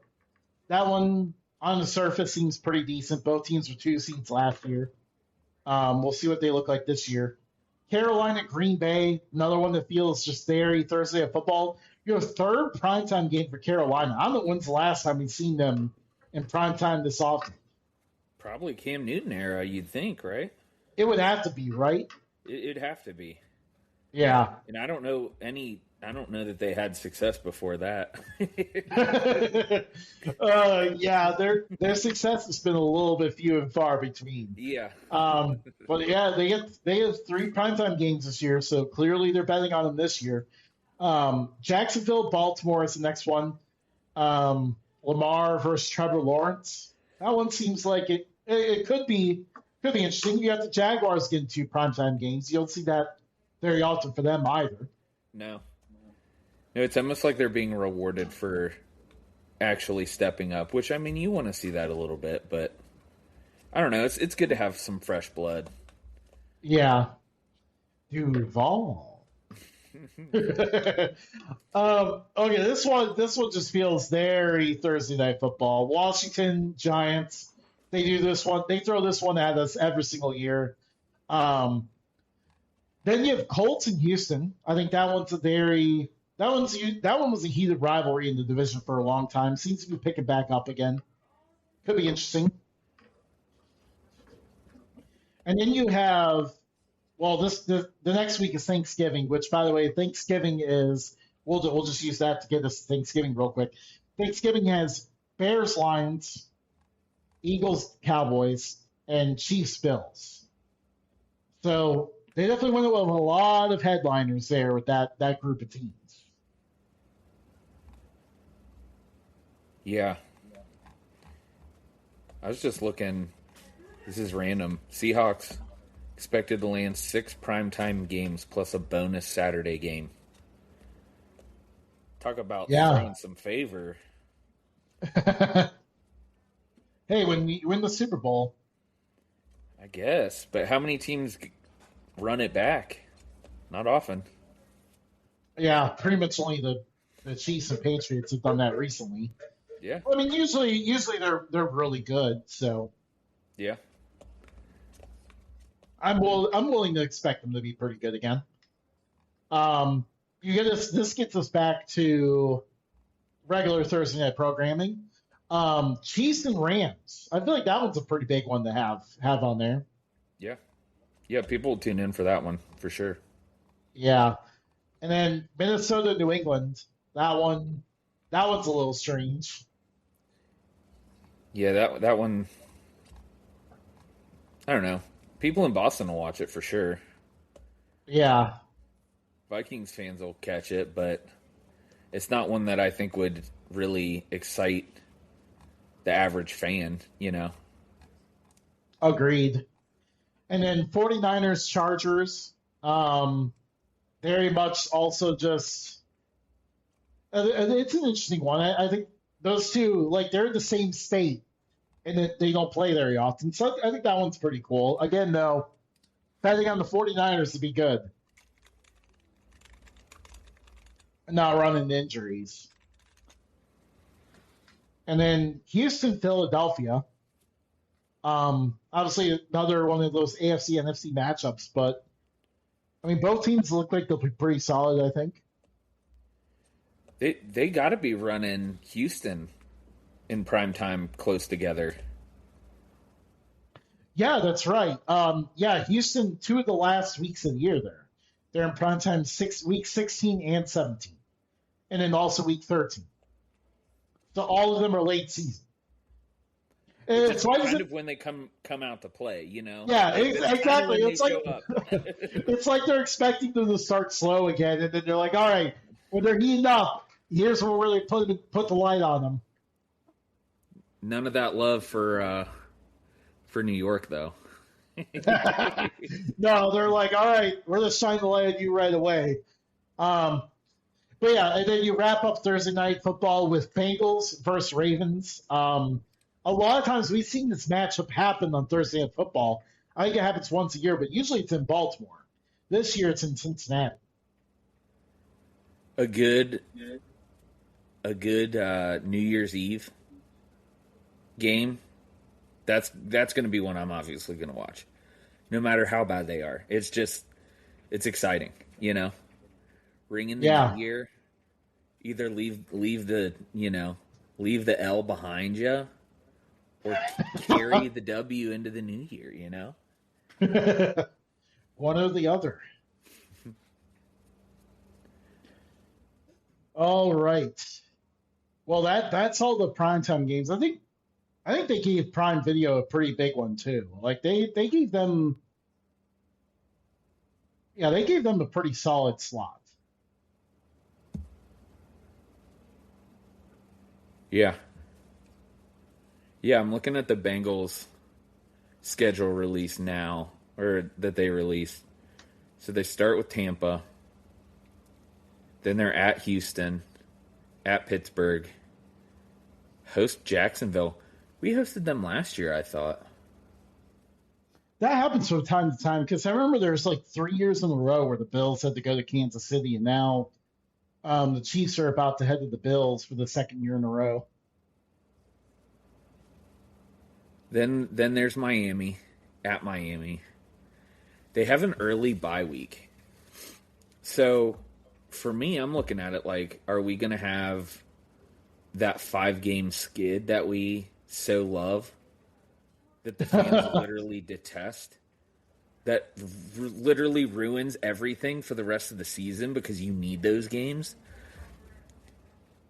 That one on the surface seems pretty decent. Both teams were 2 seeds last year. We'll see what they look like this year. Carolina, Green Bay, another one that feels just very Thursday at football. Your third primetime game for Carolina. I don't know when's the last time we've seen them in primetime this often. Probably Cam Newton era, you'd think, right? It would have to be, right? It'd have to be. Yeah. And I don't know that they had success before that. Yeah, their success has been a little bit few and far between. Yeah. But yeah, they have 3 primetime games this year, so clearly they're betting on them this year. Jacksonville, Baltimore is the next one. Lamar versus Trevor Lawrence. That one seems like it could be interesting. You got the Jaguars getting 2 primetime games. You don't see that very often for them either. No, it's almost like they're being rewarded for actually stepping up, which, I mean, you want to see that a little bit, but I don't know. It's good to have some fresh blood. Yeah. Duval. Okay, this one just feels very Thursday night football. Washington Giants. They do this one. They throw this one at us every single year. Then you have Colts in Houston. I think that one was a heated rivalry in the division for a long time. Seems to be picking back up again. Could be interesting. And then you have, well, the next week is Thanksgiving, which, by the way, Thanksgiving is, we'll just use that to get us Thanksgiving real quick. Thanksgiving has Bears Lions, Eagles Cowboys, and Chiefs Bills. So they definitely went with a lot of headliners there with that group of teams. Yeah. I was just looking. This is random. Seahawks expected to land 6 primetime games plus a bonus Saturday game. Talk about throwing some favor. Hey, when we win the Super Bowl. I guess. But how many teams run it back? Not often. Yeah, pretty much only the Chiefs and Patriots have done that recently. Yeah. I mean, usually they're really good. So yeah, I'm willing to expect them to be pretty good again. This gets us back to regular Thursday night programming. Chiefs and Rams. I feel like that one's a pretty big one to have on there. Yeah. Yeah, people will tune in for that one for sure. Yeah. And then Minnesota, New England. That one's a little strange. Yeah, that one. I don't know. People in Boston will watch it for sure. Yeah. Vikings fans will catch it, but it's not one that I think would really excite the average fan, you know. Agreed. And then 49ers, Chargers. Very much also just it's an interesting one. I think those two, like, they're in the same state and they don't play very often. So I think that one's pretty cool. Again, though, betting on the 49ers to be good. Not running injuries. And then Houston, Philadelphia. Obviously another one of those AFC NFC matchups, but I mean, both teams look like they'll be pretty solid, I think. They got to be running Houston in prime time close together. Yeah, that's right. Houston, 2 of the last weeks of the year they're in prime time week 16 and 17. And then also week 13. So all of them are late season. Which And is it's why is kind it? of when they come out to play, you know? Yeah, Like that's kind of exactly. when they It's like show up. it's like they're expecting them to start slow again, and then they're like, "All right, when they're heating up, here's where we really put the light on them." None of that love for New York though. No, they're like, "All right, we're just trying to light on you right away." Um, but yeah, and then you wrap up Thursday night football with Bengals versus Ravens. A lot of times we've seen this matchup happen on Thursday night football. I think it happens once a year, but usually it's in Baltimore. This year it's in Cincinnati. a good a good New Year's Eve game. That's going to be one I'm obviously going to watch, no matter how bad they are. It's exciting, you know. Ring in the new Yeah. year, either leave the leave the L behind you, or carry the W into the new year. You know. One or the other. All right. Well, that's all the primetime games. I think they gave Prime Video a pretty big one too. Like they gave them yeah, they gave them a pretty solid slot. Yeah, yeah. I'm looking at the Bengals schedule release now, or that they released. So they start with Tampa, then they're at Houston, at Pittsburgh, host Jacksonville. We hosted them last year, I thought. That happens from time to time because I remember there's like 3 years in a row where the Bills had to go to Kansas City, and now the Chiefs are about to head to the Bills for the second year in a row. Then there's Miami, at Miami. They have an early bye week. So for me, I'm looking at it like, are we going to have that 5 game skid that we so love, that the fans literally detest, that literally ruins everything for the rest of the season because you need those games?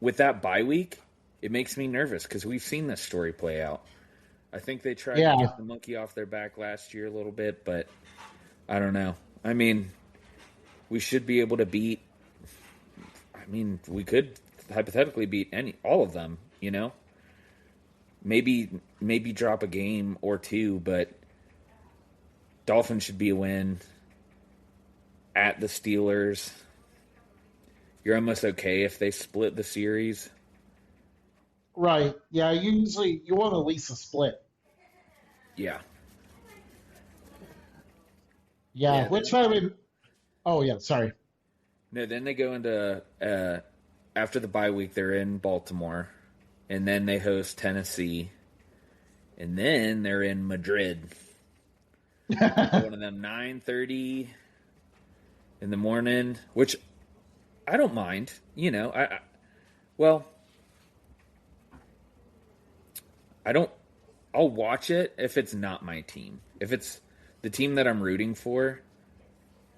With that bye week, it makes me nervous because we've seen this story play out. I think they tried to Yeah, get the monkey off their back last year a little bit, but I don't know. I mean, we should be able to beat. I mean, we could hypothetically beat all of them. You know, maybe drop a game or two, but Dolphins should be a win. At the Steelers, you're almost okay if they split the series. right. Yeah, you want at least a split. Yeah, Yeah, yeah. which I mean, oh yeah, sorry. No, then they go into after the bye week. They're in Baltimore, and then they host Tennessee, and then they're in Madrid. One of them 9:30 in the morning, which I don't mind. You know, well, I don't. I'll watch it if it's not my team. If it's the team that I'm rooting for,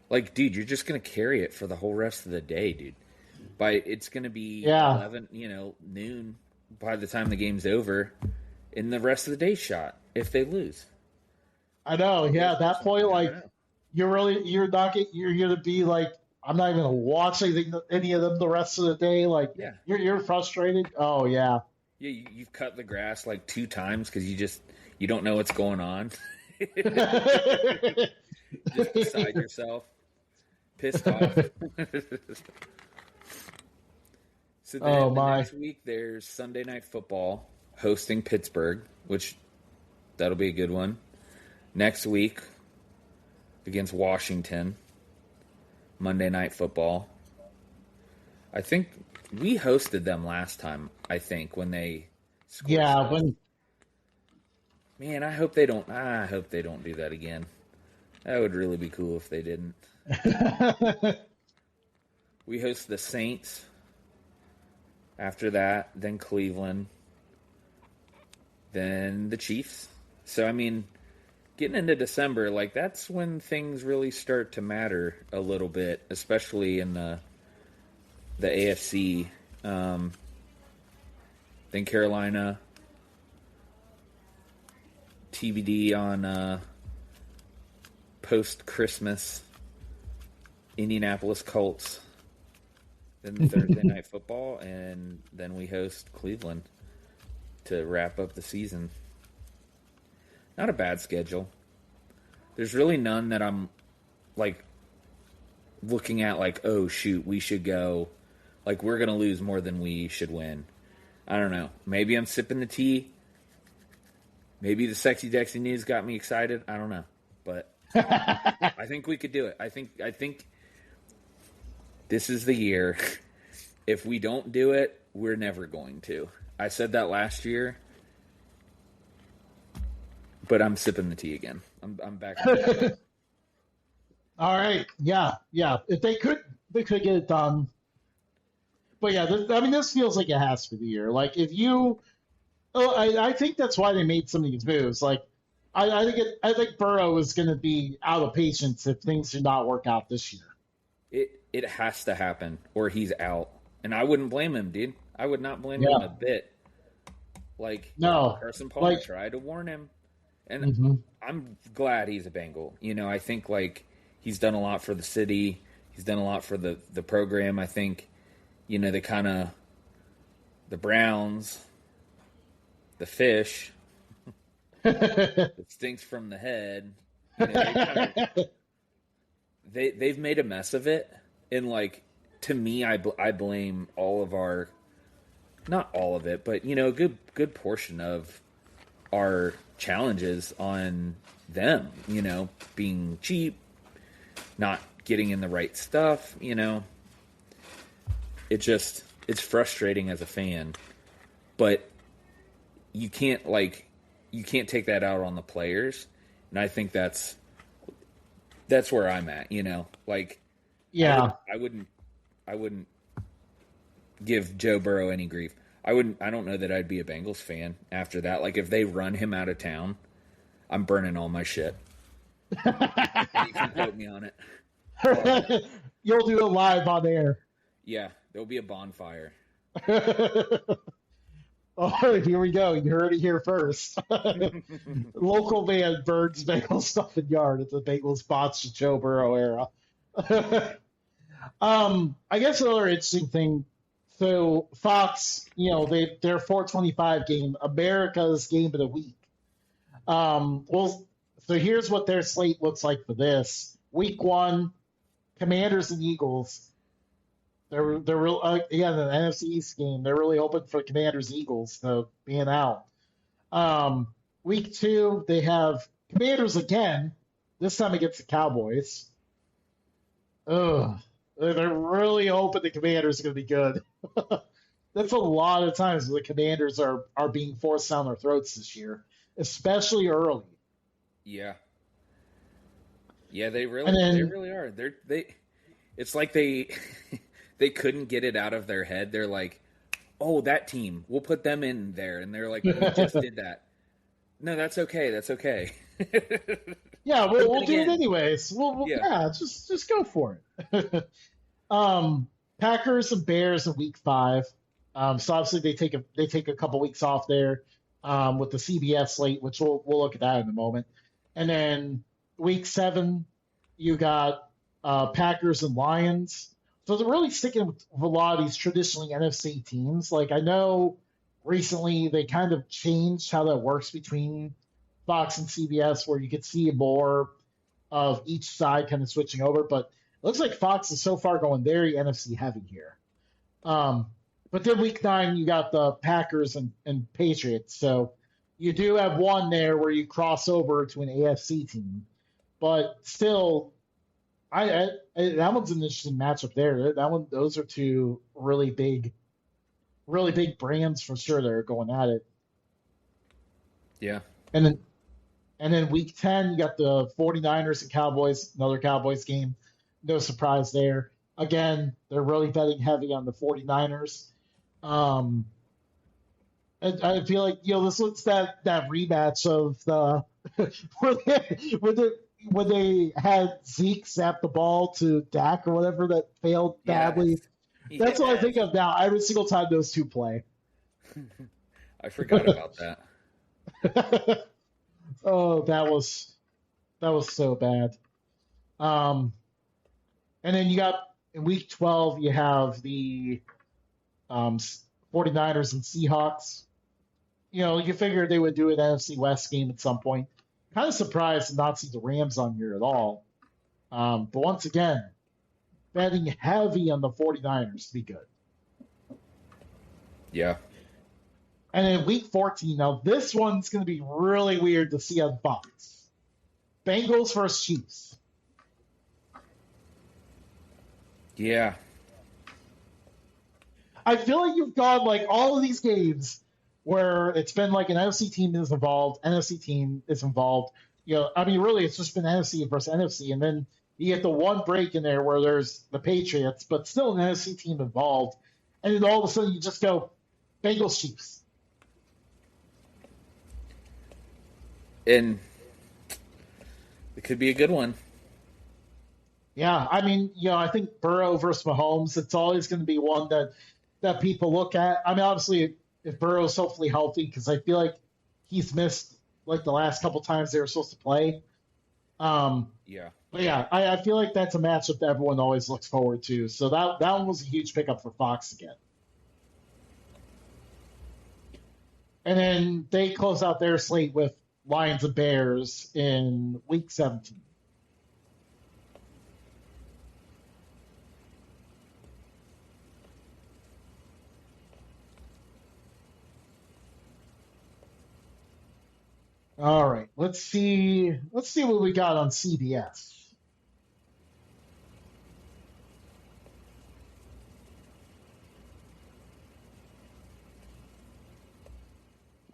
like, dude, you're just gonna carry it for the whole rest of the day, dude. It's gonna be Yeah, 11, noon by the time the game's over, and the rest of the day shot if they lose. I know. Go Yeah, at for that point, something. I don't like know. you're gonna be like, I'm not even gonna watch any of them the rest of the day. Like Yeah, you're frustrated. Oh yeah. yeah. You've cut the grass like 2 times because you don't know what's going on. Just beside yourself, pissed off. So Oh then the my. next week there's Sunday Night Football hosting Pittsburgh, which that'll be a good one. Next week against Washington, Monday Night Football. I think we hosted them last time, I think, when they scored Yeah, first. when Man, I hope they don't do that again. That would really be cool if they didn't. We host the Saints. After that, then Cleveland, then the Chiefs. So I mean, getting into December, like that's when things really start to matter a little bit, especially in the AFC. then Carolina, TBD on post-Christmas Indianapolis Colts, then Thursday Night Football, and then we host Cleveland to wrap up the season. Not a bad schedule. There's really none that I'm like looking at like, oh shoot, we should go. Like, we're gonna lose more than we should win. I don't know. Maybe I'm sipping the tea. Maybe the sexy Dexy news got me excited. I don't know, but I think we could do it. I think this is the year. If we don't do it, we're never going to. I said that last year, but I'm sipping the tea again. I'm back. All right, yeah. If they could get it done. But yeah, this feels like it has for the year. Like if you, I think that's why they made some of these moves. Like I think Burrow is going to be out of patience if things do not work out this year. It has to happen, or he's out, and I wouldn't blame him, dude. I would not blame him a bit. Like, no, Carson Palmer tried to warn him, and I'm glad he's a Bengal. I think like he's done a lot for the city. He's done a lot for the program. I think, the Browns, the fish, it stinks from the head. They've made a mess of it, and like to me, I blame all of our, not all of it, but a good portion of our challenges on them. Being cheap, not getting in the right stuff. It's frustrating as a fan, but you can't take that out on the players, and I think that's where I'm at. Yeah, I wouldn't give Joe Burrow any grief. I don't know that I'd be a Bengals fan after that. Like if they run him out of town, I'm burning all my shit. You can quote me on it. You'll do it live on air. Yeah, there'll be a bonfire. Oh, here we go. You heard it here first. Local man burns Bengals stuff in yard at the Bengals botched Joe Burrow era. I guess another interesting thing. So Fox, their 425 game, America's game of the week. So here's what their slate looks like for this week 1: Commanders and Eagles. They're real again the NFC East game. They're really hoping for Commanders and Eagles to being out. Week 2, they have Commanders again. This time against the Cowboys. Ugh. They're really hoping the Commanders are going to be good. That's a lot of times the Commanders are being forced down their throats this year, especially early. Yeah. Yeah, they really are. It's like they couldn't get it out of their head. They're like, "Oh, that team, we'll put them in there," and they're like, "We just did that." No, that's okay. That's okay. Yeah, we'll do it anyways. Just go for it. Packers and Bears in week 5. So obviously they take a couple weeks off there with the CBS slate, which we'll look at that in a moment. And then week 7, you got Packers and Lions. So they're really sticking with a lot of these traditionally NFC teams. Like I know recently they kind of changed how that works between Fox and CBS, where you could see more of each side kind of switching over. But it looks like Fox is so far going very NFC heavy here. But then week 9, you got the Packers and Patriots. So you do have one there where you cross over to an AFC team. But still, that one's an interesting matchup there. Those are two really big brands for sure that are going at it. Yeah. And then week 10, you got the 49ers and Cowboys, another Cowboys game. No surprise there. Again, they're really betting heavy on the 49ers. And I feel like, this looks that rematch of the when they had Zeke zap the ball to Dak or whatever that failed badly. Yes. That's what I think of now every single time those two play. I forgot about that. Oh, that was so bad. Um, and then you got in week 12, you have the um, 49ers and Seahawks. You figured they would do an NFC West game at some point. Kind of surprised to not see the Rams on here at all. But once again, betting heavy on the 49ers to be good. Yeah. And then week 14, now this one's going to be really weird to see on Fox. Bengals versus Chiefs. Yeah. I feel like you've gone like all of these games where it's been like an NFC team is involved, NFC team is involved. I mean, really, it's just been NFC versus NFC, and then you get the one break in there where there's the Patriots, but still an NFC team involved, and then all of a sudden you just go Bengals Chiefs. And it could be a good one. Yeah, I mean, I think Burrow versus Mahomes, it's always going to be one that people look at. I mean, obviously, if Burrow's hopefully healthy, because I feel like he's missed like the last couple times they were supposed to play. Yeah. But yeah, I feel like that's a matchup that everyone always looks forward to. So that one was a huge pickup for Fox again. And then they close out their slate with Lions and Bears in week 17. All right, let's see what we got on CBS.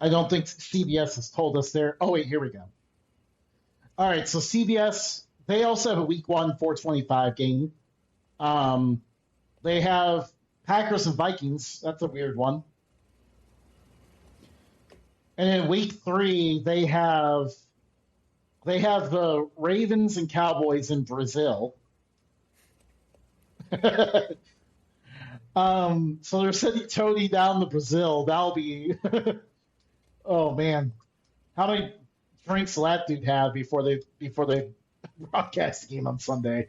I don't think CBS has told us there. Oh wait, here we go. All right, so CBS, they also have a week 1 425 game. They have Packers and Vikings. That's a weird one. And in week 3, they have the Ravens and Cowboys in Brazil. So they're sending Tony down to Brazil. That'll be oh man. How many drinks will that dude have before they broadcast the game on Sunday?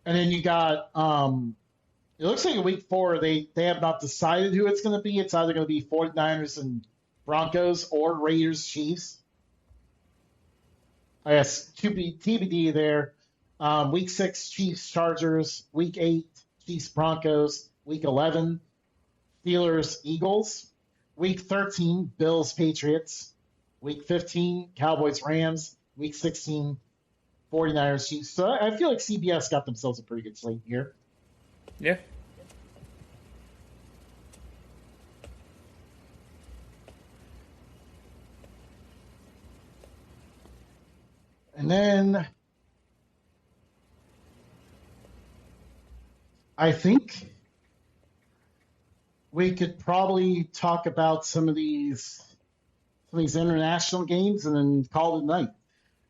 And then you got it looks like in week 4 they have not decided who it's going to be. It's either going to be 49ers and Broncos or Raiders Chiefs. I guess TBD there. Week 6 Chiefs Chargers. Week 8 Chiefs Broncos. Week 11 Steelers Eagles. Week 13 Bills Patriots. Week 15 Cowboys Rams. Week 16 49ers Chiefs. So I feel like CBS got themselves a pretty good slate here. Yeah. And then I think we could probably talk about some of these international games and then call it a night.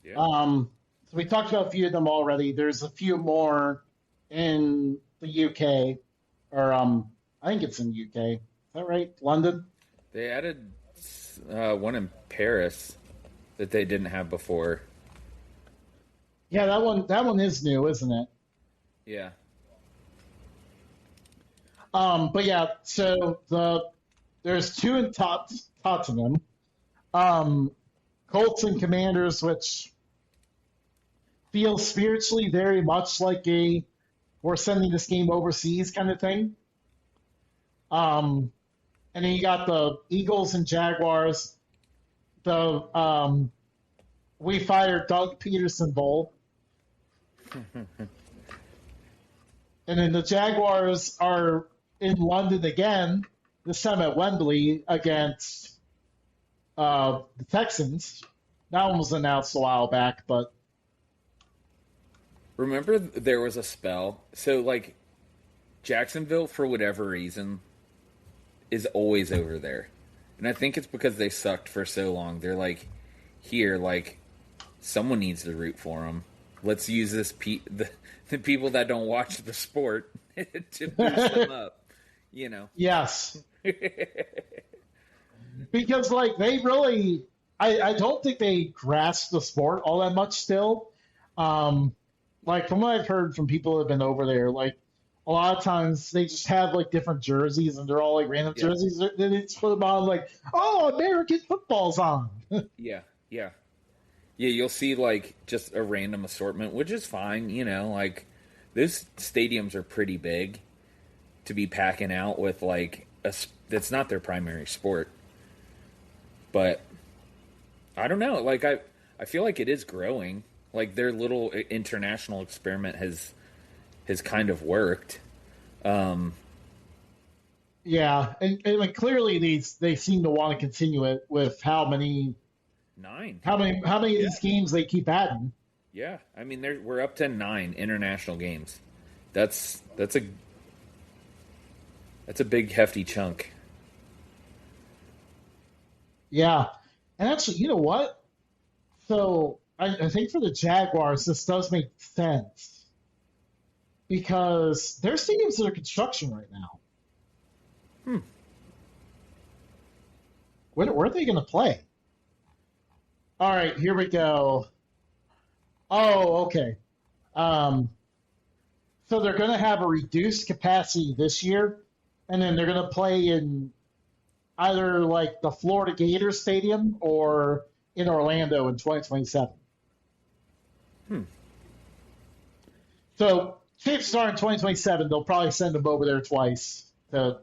Yeah. So we talked about a few of them already. There's a few more in the UK, or I think it's in the UK. Is that right? London? They added one in Paris that they didn't have before. Yeah, that one is new, isn't it? Yeah. But yeah, so there's two in Tottenham. Colts and Commanders, which feels spiritually very much like we're sending this game overseas kind of thing. And then you got the Eagles and Jaguars, the We Fired Doug Peterson Bowl. And then the Jaguars are in London again, this time at Wembley against the Texans. That one was announced a while back, but Remember there was a spell. So like Jacksonville, for whatever reason, is always over there. And I think it's because they sucked for so long. They're like, here, like, someone needs to root for them. Let's use the people that don't watch the sport to boost them up. you know. Yes, because like they really, I don't think they grasp the sport all that much still. Um, like from what I've heard from people who have been over there, like a lot of times they just have like different jerseys and they're all like random Yeah. jerseys. They just put them on like, oh, American football's on. Yeah. Yeah. Yeah, you'll see like just a random assortment, which is fine, you know, like those stadiums are pretty big to be packing out with like that's not their primary sport. But I don't know, like I feel like it is growing. Like their little international experiment has kind of worked. Um Yeah, and like clearly they seem to want to continue it with Nine. how many of Yeah. these games they keep adding. Yeah. I mean we're up to 9 international games. That's a big hefty chunk. Yeah, and actually, you know what? So I think for the Jaguars, this does make sense because their stadium's under construction right now. Hmm. Where are they going to play? All right, here we go. Oh, okay. Um, so they're going to have a reduced capacity this year, and then they're going to play in either like the Florida Gators Stadium or in Orlando in 2027. Hmm. So chances are in 2027 they'll probably send them over there twice to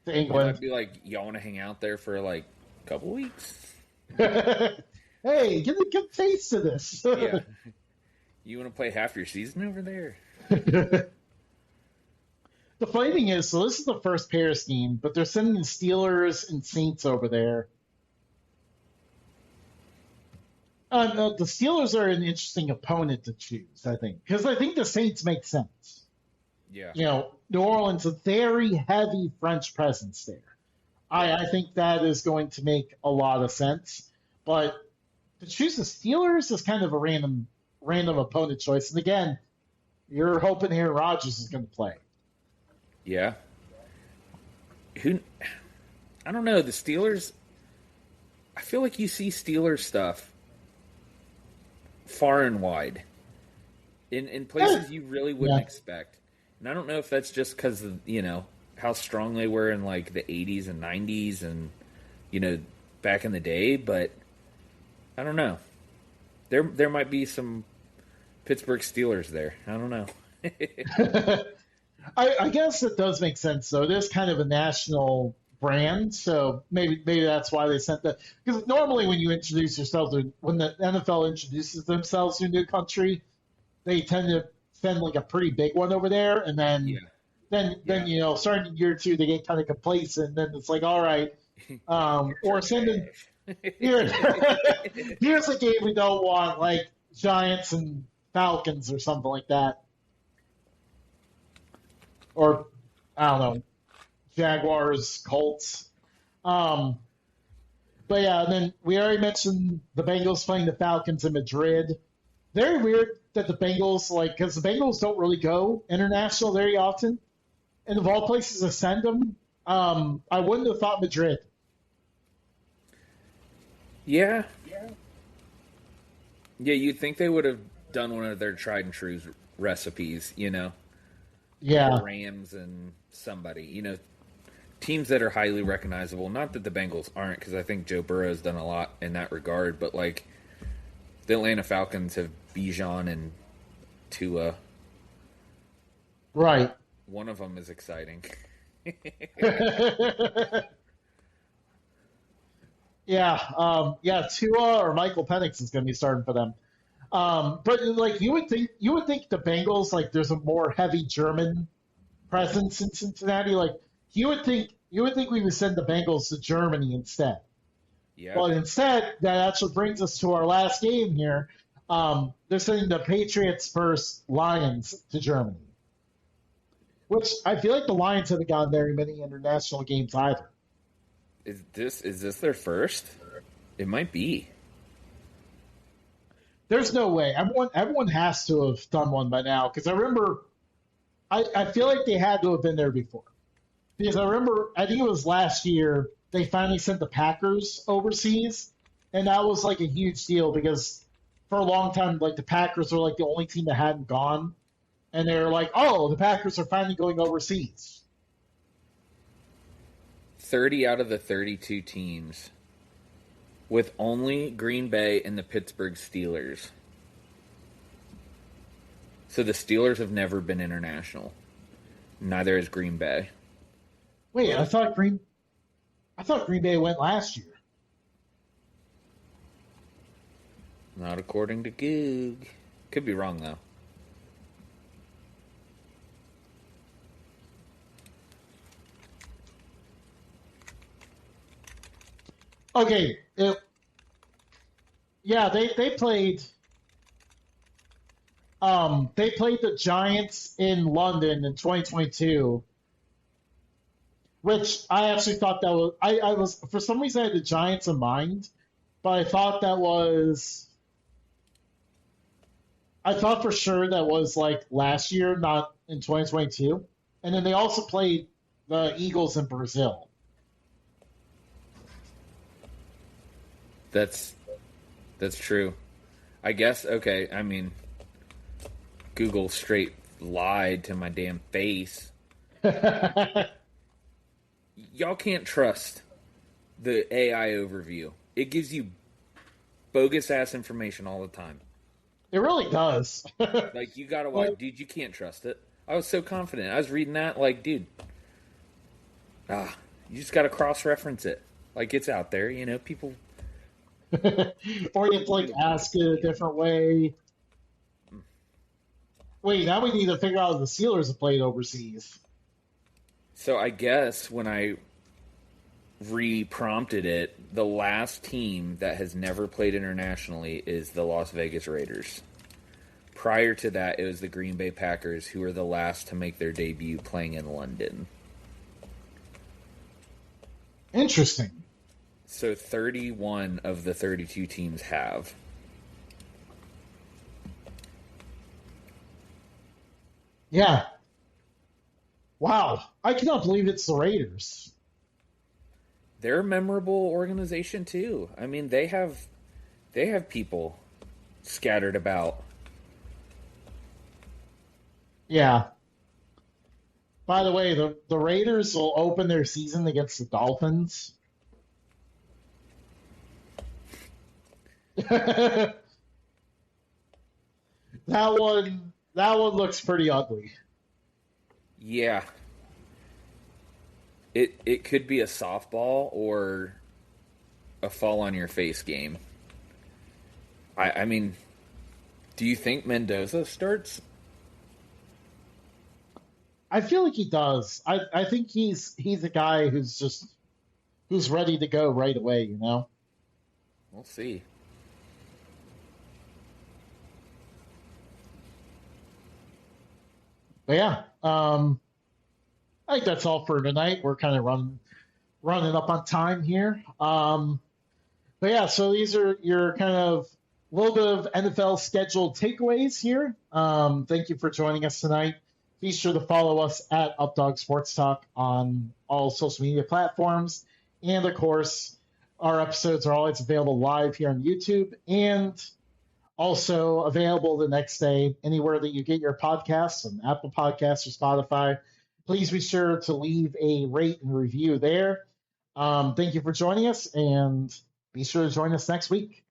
Yeah, England. I'd be like, y'all want to hang out there for like a couple weeks? Hey, get a good taste of this. Yeah. You want to play half your season over there? The funny thing is, so this is the first Paris game, but they're sending the Steelers and Saints over there. The Steelers are an interesting opponent to choose, I think, because I think the Saints make sense. Yeah. You know, New Orleans, a very heavy French presence there. Yeah. I think that is going to make a lot of sense. But to choose the Steelers is kind of a random opponent choice. And again, you're hoping Aaron Rodgers is going to play. Yeah. Who? I don't know. The Steelers. I feel like you see Steelers stuff far and wide in places you really wouldn't Yeah. expect. And I don't know if that's just because of how strong they were in like the 80s and 90s and back in the day, but I don't know. There might be some Pittsburgh Steelers there. I don't know. I guess it does make sense, though. It is kind of a national brand, so maybe that's why they sent that. Because normally when you introduce yourself, when the NFL introduces themselves to a new country, they tend to send like a pretty big one over there, and then Yeah. then starting in year two, they get kind of complacent. Then it's like, all right, or sending here, here's a game we don't want, like Giants and Falcons or something like that, or I don't know, Jaguars, Colts. Um, but yeah, and then we already mentioned the Bengals playing the Falcons in Madrid. Very weird that the Bengals, like, because the Bengals don't really go international very often, and of all places to send them, I wouldn't have thought Madrid. Yeah. Yeah, you'd think they would have done one of their tried and true recipes, Yeah, the Rams and somebody, teams that are highly recognizable. Not that the Bengals aren't, because I think Joe Burrow's done a lot in that regard, but like the Atlanta Falcons have Bijan and Tua. right. One of them is exciting. Yeah, Tua or Michael Penix is going to be starting for them. But like you would think the Bengals, like there's a more heavy German presence in Cincinnati. Like you would think we would send the Bengals to Germany instead. Yeah. But instead, that actually brings us to our last game here. They're sending the Patriots versus Lions to Germany, which I feel like the Lions haven't gotten very many international games either. Is this their first? It might be. There's no way. Everyone has to have done one by now because I remember I feel like they had to have been there before. because I remember, I think it was last year, they finally sent the Packers overseas, and that was like a huge deal because for a long time, like the Packers were like the only team that hadn't gone, and they were like, "Oh, the Packers are finally going overseas." 30 out of the 32 teams, with only Green Bay and the Pittsburgh Steelers. So the Steelers have never been international. Neither has Green Bay. Wait, I thought Green Bay went last year. Not according to Goog. Could be wrong, though. Okay, yeah, they played the Giants in London in 2022, which I actually thought that was I was for some reason I had the Giants in mind, but I thought for sure that was like last year, not in 2022. And then they also played the Eagles in Brazil. That's that's true. I guess, okay, I mean, Google straight lied to my damn face. It Y'all can't trust the AI overview. It gives you bogus ass information all the time. really does. Like, you gotta watch, Like, dude, you can't trust it. I was so confident. I was reading that, like, dude, you just gotta cross reference it. Like, it's out there, people. or you have to like ask it a different way. Wait, now we need to figure out if the Steelers have played overseas. So I guess when I re-prompted it, the last team that has never played internationally is the Las Vegas Raiders. Prior to that, it was the Green Bay Packers, who were the last to make their debut playing in London. Interesting. So 31 of the 32 teams have. Yeah. Wow. I cannot believe it's the Raiders. They're a memorable organization too. I mean, they have people scattered about. Yeah. By the way, the Raiders will open their season against the Dolphins. that that one looks pretty ugly. Yeah, it could be a softball or a fall on your face game. I mean, do you think Mendoza starts? I feel like he does. I think he's a guy who's ready to go right away, you know? We'll see. But yeah, I think that's all for tonight. We're kind of running up on time here. But yeah, so these are your kind of little bit of NFL scheduled takeaways here. Thank you for joining us tonight. Be sure to follow us at Updog Sports Talk on all social media platforms. And of course, our episodes are always available live here on YouTube and also available the next day anywhere that you get your podcasts on Apple Podcasts or Spotify. Please be sure to leave a rate and review there. Thank you for joining us, and be sure to join us next week.